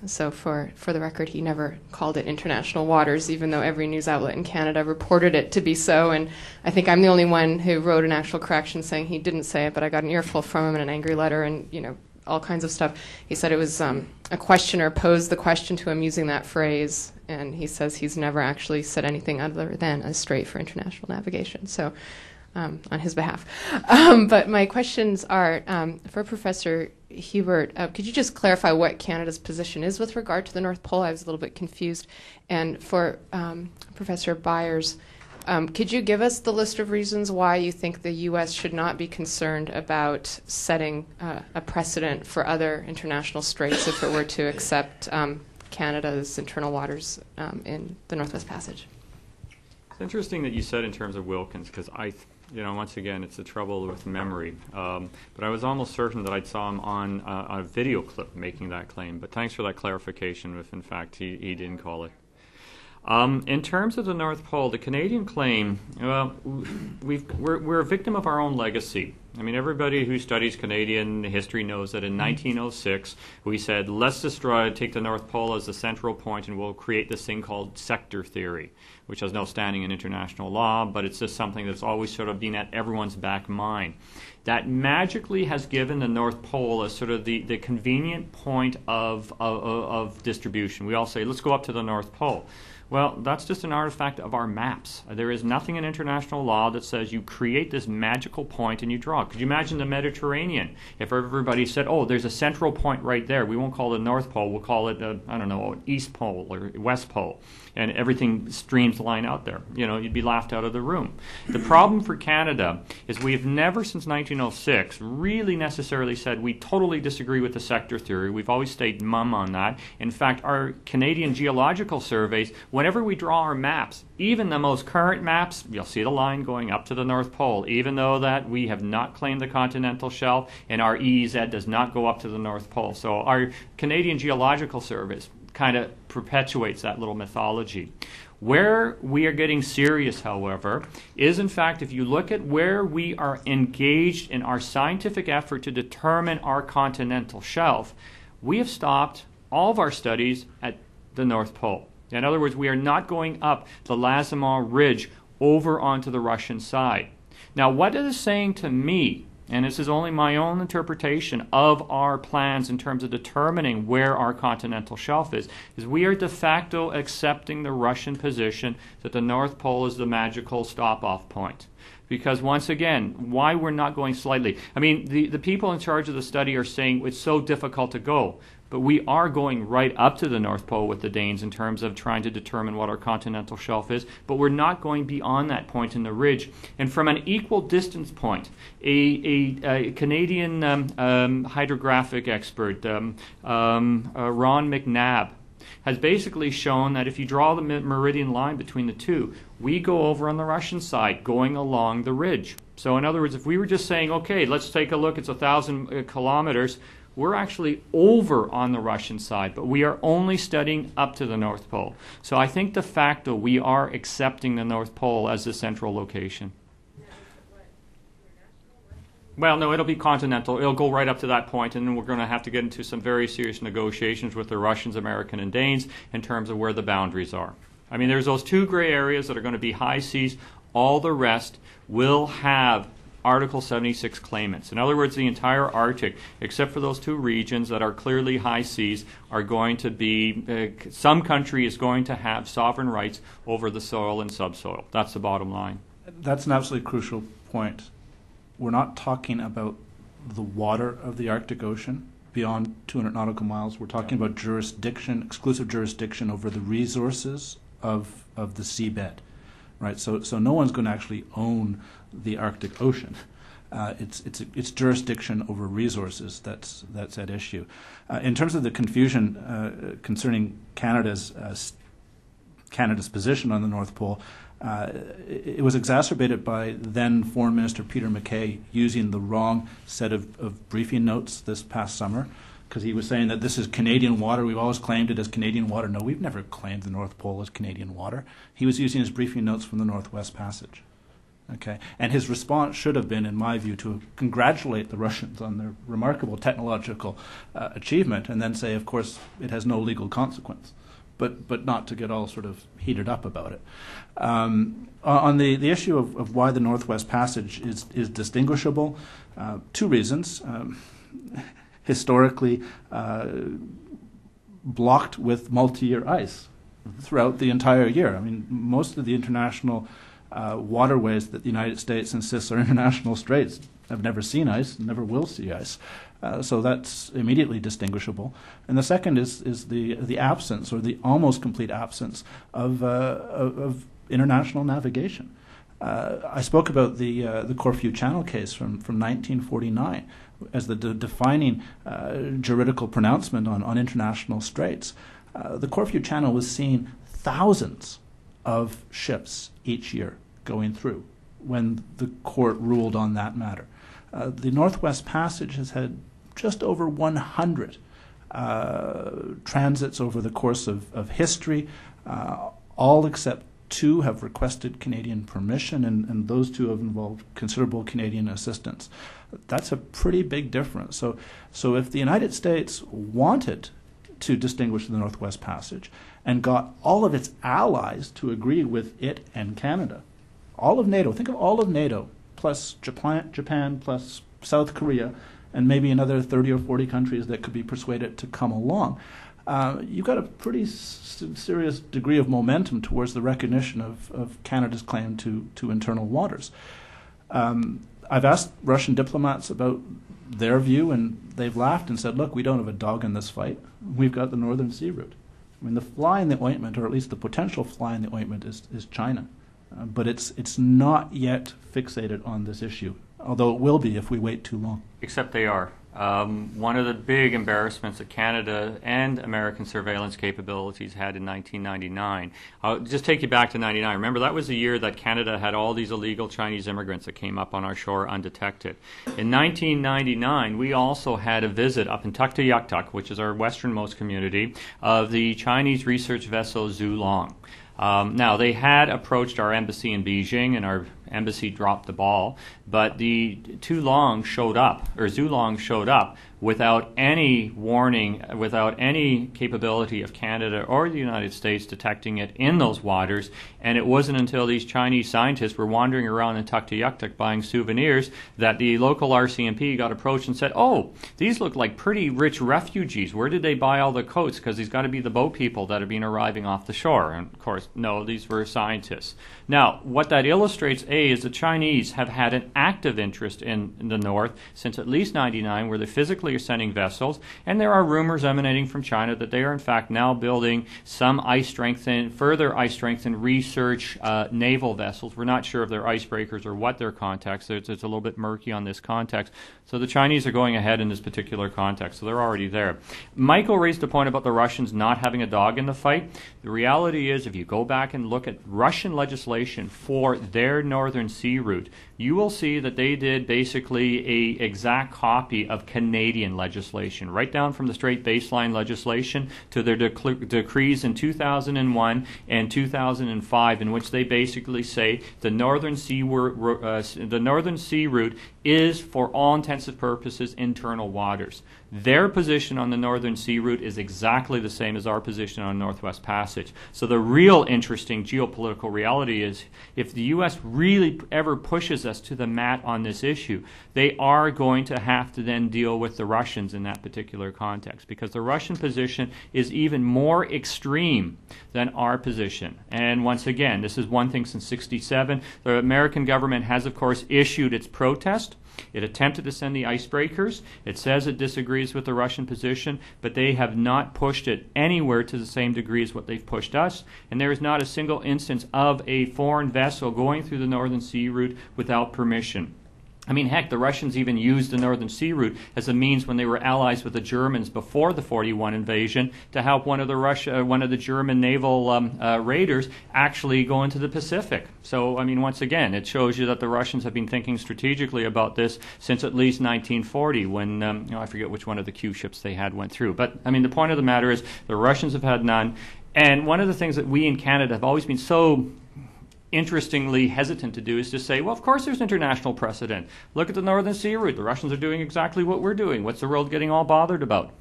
Speaker 7: So for the record, he never called it international waters, even though every news outlet in Canada reported it to be so. And I think I'm the only one who wrote an actual correction saying he didn't say it, but I got an earful from him in an angry letter and, all kinds of stuff. He said it was a questioner posed the question to him using that phrase, and he says he's never actually said anything other than a strait for international navigation. So on his behalf. But my questions are for Professor Huebert. Could you just clarify what Canada's position is with regard to the North Pole? I was a little bit confused. And for Professor Byers, could you give us the list of reasons why you think the U.S. should not be concerned about setting a precedent for other international straits if it were to accept Canada's internal waters in the Northwest Passage?
Speaker 3: It's interesting that you said in terms of Wilkins, because once again, it's the trouble with memory. But I was almost certain that I saw him on a video clip making that claim. But thanks for that clarification if, in fact, he didn't call it. In terms of the North Pole, the Canadian claim, we're a victim of our own legacy. I mean, everybody who studies Canadian history knows that in 1906, we said, let's take the North Pole as the central point and we'll create this thing called sector theory, which has no standing in international law, but it's just something that's always sort of been at everyone's back mind. That magically has given the North Pole as sort of the convenient point of distribution. We all say, let's go up to the North Pole. Well, that's just an artifact of our maps. There is nothing in international law that says you create this magical point and you draw. Could you imagine the Mediterranean? If everybody said, oh, there's a central point right there. We won't call it North Pole. We'll call it, East Pole or West Pole. And everything streams line out there. You'd be laughed out of the room. The problem for Canada is we have never since 1906 really necessarily said we totally disagree with the sector theory. We've always stayed mum on that. In fact, our Canadian geological surveys, whenever we draw our maps, even the most current maps, you'll see the line going up to the North Pole, even though that we have not claimed the continental shelf and our EEZ does not go up to the North Pole. So our Canadian geological surveys kind of perpetuates that little mythology. Where we are getting serious, however, is in fact if you look at where we are engaged in our scientific effort to determine our continental shelf, we have stopped all of our studies at the North Pole. In other words, we are not going up the Lasimont Ridge over onto the Russian side. Now, what it is saying to me, and this is only my own interpretation of our plans in terms of determining where our continental shelf is we are de facto accepting the Russian position that the North Pole is the magical stop-off point. Because once again, why we're not going slightly? I mean, the people in charge of the study are saying it's so difficult to go. But we are going right up to the North Pole with the Danes in terms of trying to determine what our continental shelf is, but we're not going beyond that point in the ridge. And from an equal distance point, a Canadian hydrographic expert, Ron McNabb, has basically shown that if you draw the meridian line between the two, we go over on the Russian side, going along the ridge. So in other words, if we were just saying, okay, let's take a look, it's 1,000 kilometers, we're actually over on the Russian side, but we are only studying up to the North Pole. So I think de facto we are accepting the North Pole as the central location. Well, no, it'll be continental. It'll go right up to that point, and then we're going to have to get into some very serious negotiations with the Russians, American, and Danes in terms of where the boundaries are. I mean, there's those two gray areas that are going to be high seas. All the rest will have Article 76 claimants. In other words, the entire Arctic, except for those two regions that are clearly high seas, are going to be, some country is going to have sovereign rights over the soil and subsoil. That's the bottom line.
Speaker 2: That's an absolutely crucial point. We're not talking about the water of the Arctic Ocean beyond 200 nautical miles. We're talking about jurisdiction, exclusive jurisdiction over the resources of the seabed. Right, so no one's going to actually own the Arctic Ocean. It's jurisdiction over resources that's at issue. In terms of the confusion concerning Canada's position on the North Pole, it was exacerbated by then Foreign Minister Peter MacKay using the wrong set of briefing notes this past summer, because he was saying that this is Canadian water. We've always claimed it as Canadian water. No, we've never claimed the North Pole as Canadian water. He was using his briefing notes from the Northwest Passage. Okay, and his response should have been, in my view, to congratulate the Russians on their remarkable technological achievement, and then say, of course, it has no legal consequence, but not to get all sort of heated up about it. On the issue of why the Northwest Passage is distinguishable, two reasons. Historically, blocked with multi-year ice throughout the entire year. I mean, most of the international waterways that the United States insists are international straits have never seen ice, never will see ice. So that's immediately distinguishable. And the second is the absence, or the almost complete absence, of international navigation. I spoke about the Corfu Channel case from 1949 as the defining juridical pronouncement on international straits. The Corfu Channel was seeing thousands of ships each year going through when the court ruled on that matter. The Northwest Passage has had just over 100 transits over the course of history. All except two have requested Canadian permission, and those two have involved considerable Canadian assistance. That's a pretty big difference. So if the United States wanted to distinguish the Northwest Passage and got all of its allies to agree with it and Canada, all of NATO, think of all of NATO, plus Japan plus South Korea, and maybe another 30 or 40 countries that could be persuaded to come along, you've got a pretty serious degree of momentum towards the recognition of Canada's claim to internal waters. I've asked Russian diplomats about their view, and they've laughed and said, look, we don't have a dog in this fight. We've got the Northern Sea Route. I mean, the fly in the ointment, or at least the potential fly in the ointment, is China. But it's not yet fixated on this issue, although it will be if we wait too long.
Speaker 3: Except they are. One of the big embarrassments that Canada and American surveillance capabilities had in 1999. I'll just take you back to 99. Remember, that was the year that Canada had all these illegal Chinese immigrants that came up on our shore undetected. In 1999, we also had a visit up in Tuktoyaktuk, which is our westernmost community, of the Chinese research vessel Zulong. Now, they had approached our embassy in Beijing, and our embassy dropped the ball, but the Zulong showed up without any warning, without any capability of Canada or the United States detecting it in those waters, and it wasn't until these Chinese scientists were wandering around in Tuktoyaktuk buying souvenirs that the local RCMP got approached and said, oh, these look like pretty rich refugees. Where did they buy all the coats? Because these got to be the boat people that have been arriving off the shore. And of course, no, these were scientists. Now, what that illustrates, is the Chinese have had an active interest in the North since at least 99, where they physically are sending vessels, and there are rumors emanating from China that they are in fact now building some further ice-strengthened research naval vessels. We're not sure if they're icebreakers or what their context. It's a little bit murky on this context. So the Chinese are going ahead in this particular context, so they're already there. Michael raised a point about the Russians not having a dog in the fight. The reality is, if you go back and look at Russian legislation for their Northern Sea Route, you will see that they did basically an exact copy of Canadian legislation, right down from the straight baseline legislation to their decrees in 2001 and 2005, in which they basically say the Northern Sea Route is, for all intensive purposes, internal waters. Their position on the Northern Sea Route is exactly the same as our position on Northwest Passage. So the real interesting geopolitical reality is, if the U.S. really ever pushes us to the mat on this issue, they are going to have to then deal with the Russians in that particular context, because the Russian position is even more extreme than our position. And once again, this is one thing since '67. The American government has, of course, issued its protest. It attempted to send the icebreakers. It says it disagrees with the Russian position, but they have not pushed it anywhere to the same degree as what they've pushed us. And there is not a single instance of a foreign vessel going through the Northern Sea Route without permission. I mean, heck, the Russians even used the Northern Sea Route as a means when they were allies with the Germans before the '41 invasion to help one of the German naval raiders actually go into the Pacific. So, I mean, once again, it shows you that the Russians have been thinking strategically about this since at least 1940, when I forget which one of the Q ships they had went through. But I mean, the point of the matter is the Russians have had none, and one of the things that we in Canada have always been so interestingly hesitant to do is to say, well, of course there's international precedent. Look at the Northern Sea route. The Russians are doing exactly what we're doing. What's the world getting all bothered about?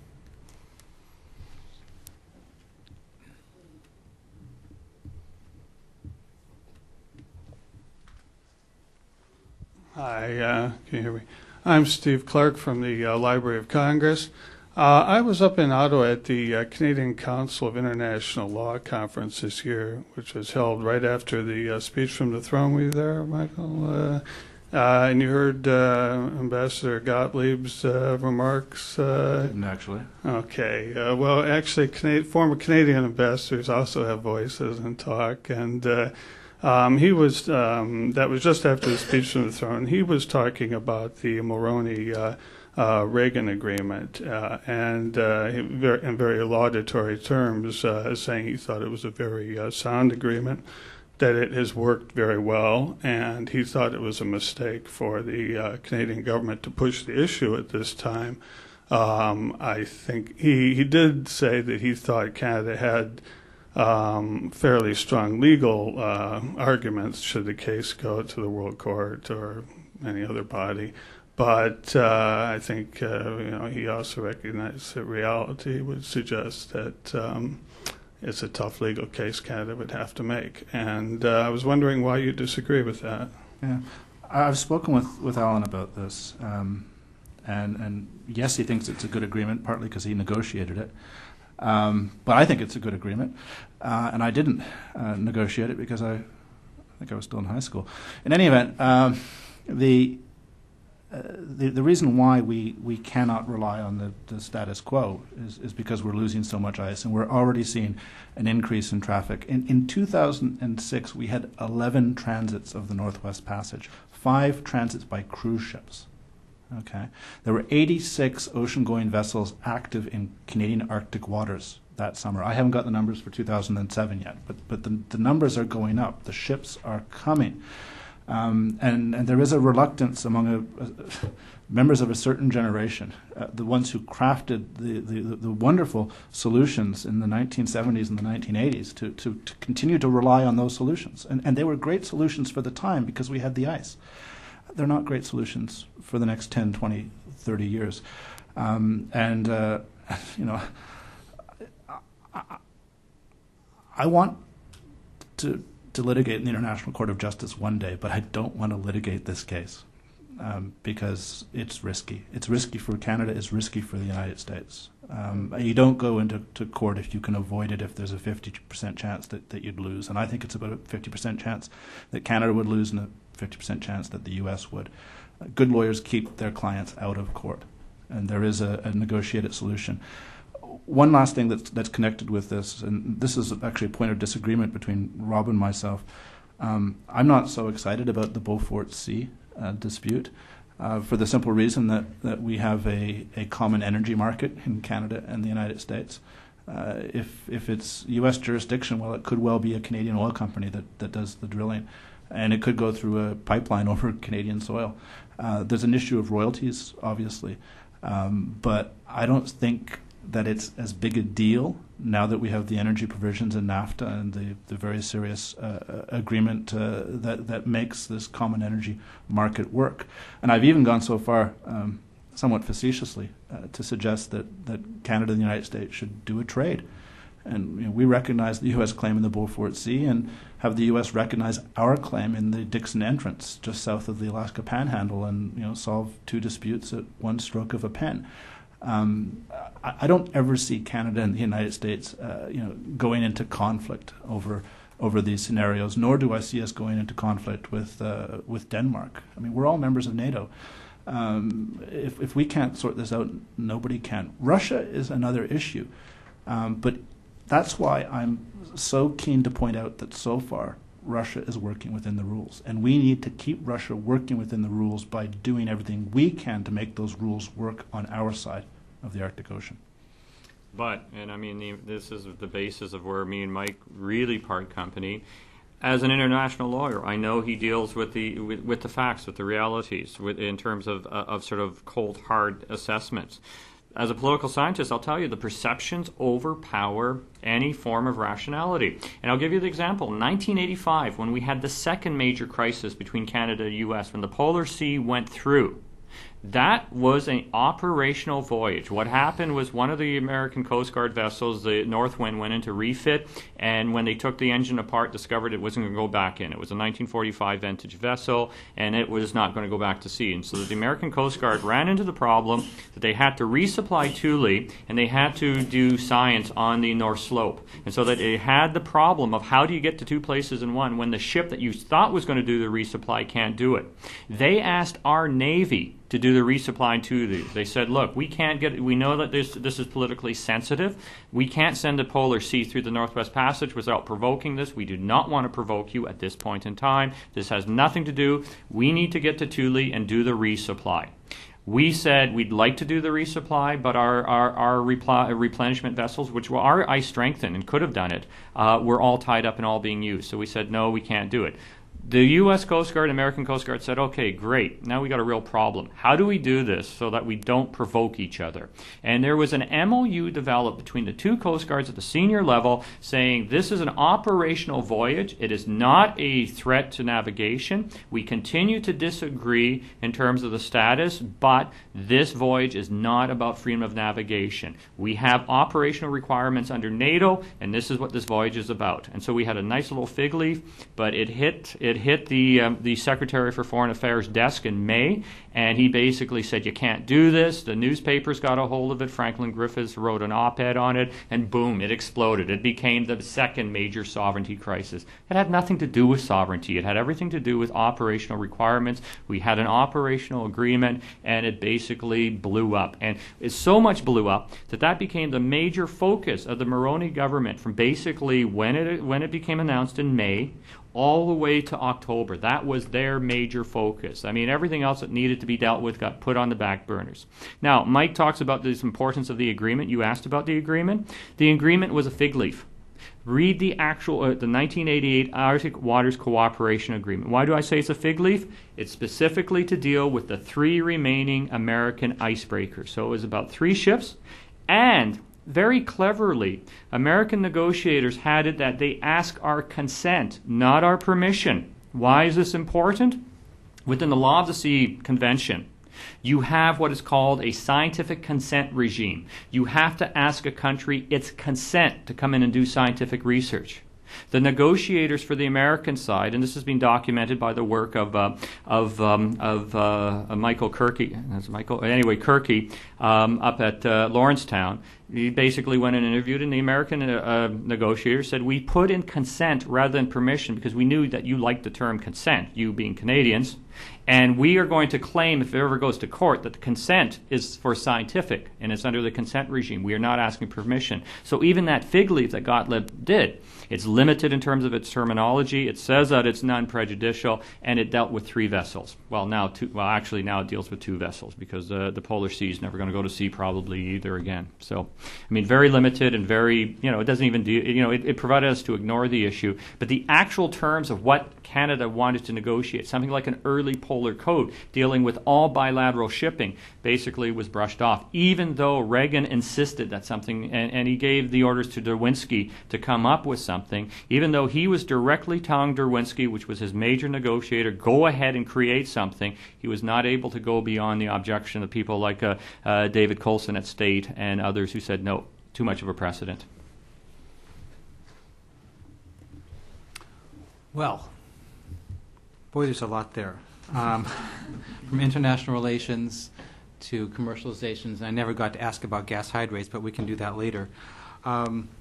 Speaker 8: Hi, can you hear me? I'm Steve Clark from the Library of Congress. I was up in Ottawa at the Canadian Council of International Law conference this year, which was held right after the speech from the throne. Were you there, Michael? And you heard Ambassador Gottlieb's remarks?
Speaker 2: Didn't actually.
Speaker 8: Okay. Well, actually, former Canadian ambassadors also have voices and talk, and he was, that was just after the speech from the throne. He was talking about the Mulroney-Reagan agreement, and in very laudatory terms, saying he thought it was a very sound agreement, that it has worked very well, and he thought it was a mistake for the Canadian government to push the issue at this time. I think he did say that he thought Canada had fairly strong legal arguments should the case go to the World Court or any other body. But I think he also recognized that reality would suggest that it's a tough legal case Canada would have to make. And I was wondering why you disagree with that.
Speaker 2: Yeah, I've spoken with Alan about this, and yes, he thinks it's a good agreement, partly because he negotiated it. But I think it's a good agreement, and I didn't negotiate it because I think I was still in high school. In any event, the reason why we cannot rely on the status quo is because we're losing so much ice, and we're already seeing an increase in traffic. In 2006, we had 11 transits of the Northwest Passage, 5 transits by cruise ships. Okay, there were 86 ocean-going vessels active in Canadian Arctic waters that summer. I haven't got the numbers for 2007 yet, but the numbers are going up. The ships are coming. And there is a reluctance among members of a certain generation, the ones who crafted the wonderful solutions in the 1970s and the 1980s, to continue to rely on those solutions. And they were great solutions for the time because we had the ice. They're not great solutions for the next 10, 20, 30 years. I want to litigate in the International Court of Justice one day, but I don't want to litigate this case because it's risky. It's risky for Canada. It's risky for the United States. You don't go into court if you can avoid it, if there's a 50% chance that you'd lose. And I think it's about a 50% chance that Canada would lose and a 50% chance that the U.S. would. Good lawyers keep their clients out of court, and there is a negotiated solution. One last thing that's connected with this, and this is actually a point of disagreement between Rob and myself. I'm not so excited about the Beaufort Sea dispute for the simple reason that we have a common energy market in Canada and the United States. If it's U.S. jurisdiction, well, it could well be a Canadian oil company that does the drilling, and it could go through a pipeline over Canadian soil. There's an issue of royalties, obviously, but I don't think that it's as big a deal now that we have the energy provisions in NAFTA and the very serious agreement that makes this common energy market work. And I've even gone so far, somewhat facetiously, to suggest that Canada and the United States should do a trade. And we recognize the U.S. claim in the Beaufort Sea and have the U.S. recognize our claim in the Dixon Entrance just south of the Alaska Panhandle and solve 2 disputes at one stroke of a pen. I don't ever see Canada and the United States, going into conflict over these scenarios. Nor do I see us going into conflict with Denmark. I mean, we're all members of NATO. If we can't sort this out, nobody can. Russia is another issue, but that's why I'm so keen to point out that so far Russia is working within the rules, and we need to keep Russia working within the rules by doing everything we can to make those rules work on our side of the Arctic Ocean.
Speaker 3: But, and I mean, this is the basis of where me and Mike really part company. As an international lawyer, I know he deals with the facts, with the realities, in terms of sort of cold, hard assessments. as a political scientist, I'll tell you the perceptions overpower any form of rationality. And I'll give you the example. In 1985, when we had the second major crisis between Canada-U.S., when the Polar Sea went through, that was an operational voyage. What happened was one of the American Coast Guard vessels, the Northwind, went in to refit, and when they took the engine apart, discovered it wasn't going to go back in. It was a 1945 vintage vessel, and it was not going to go back to sea. And so the American Coast Guard ran into the problem that they had to resupply Thule, and they had to do science on the North Slope. And so that it had the problem of how do you get to two places in one when the ship that you thought was going to do the resupply can't do it. They asked our Navy to do the resupply to these. They said, look, we know that this is politically sensitive. We can't send the Polar Sea through the Northwest Passage without provoking this. We do not want to provoke you at this point in time. This has nothing to do. We need to get to Thule and do the resupply. We said we'd like to do the resupply, but our replenishment vessels, which were our ice strengthened and could have done it, were all tied up and all being used. So we said, no, we can't do it. The U.S. Coast Guard, American Coast Guard said, okay, great, now we got a real problem. How do we do this so that we don't provoke each other? And there was an MOU developed between the two Coast Guards at the senior level saying this is an operational voyage. It is not a threat to navigation. We continue to disagree in terms of the status, but this voyage is not about freedom of navigation. We have operational requirements under NATO, and this is what this voyage is about. And so we had a nice little fig leaf, but it hit the Secretary for Foreign Affairs' desk in May, and he basically said, you can't do this. The newspapers got a hold of it. Franklin Griffiths wrote an op-ed on it, and boom, it exploded. It became the second major sovereignty crisis. It had nothing to do with sovereignty. It had everything to do with operational requirements. We had an operational agreement, and it basically blew up. And it so much blew up that became the major focus of the Barone government from basically when it became announced in May all the way to October. That was their major focus. I mean, everything else that needed to be dealt with got put on the back burners. Now, Mike talks about the importance of the agreement. You asked about the agreement. The agreement was a fig leaf. Read the actual, the 1988 Arctic Waters Cooperation Agreement. Why do I say it's a fig leaf? It's specifically to deal with the 3 remaining American icebreakers. So it was about 3 ships, and very cleverly, American negotiators had it that they ask our consent, not our permission. Why is this important? Within the Law of the Sea Convention, you have what is called a scientific consent regime. You have to ask a country its consent to come in and do scientific research. The negotiators for the American side, and this has been documented by the work of Michael Kirky up at Lawrencetown. He basically went and interviewed, and the American negotiators said, we put in consent rather than permission because we knew that you liked the term consent, you being Canadians, and we are going to claim, if it ever goes to court, that the consent is for scientific, and it's under the consent regime. We are not asking permission. So even that fig leaf that Gottlieb did, it's limited in terms of its terminology. It says that it's non-prejudicial, and it dealt with 3 vessels. Well, now it deals with 2 vessels because the Polar Sea is never going to go to sea probably either again. So, I mean, very limited and very, it doesn't even do, it provided us to ignore the issue. But the actual terms of what Canada wanted to negotiate, something like an early polar code dealing with all bilateral shipping, basically was brushed off, even though Reagan insisted that something, and he gave the orders to Derwinski to come up with something, even though he was directly telling Derwinski, which was his major negotiator, go ahead and create something. He was not able to go beyond the objection of people like David Colson at State and others who said, no, too much of a precedent.
Speaker 1: Well, boy, there's a lot there. From international relations to commercializations. I never got to ask about gas hydrates, but we can do that later.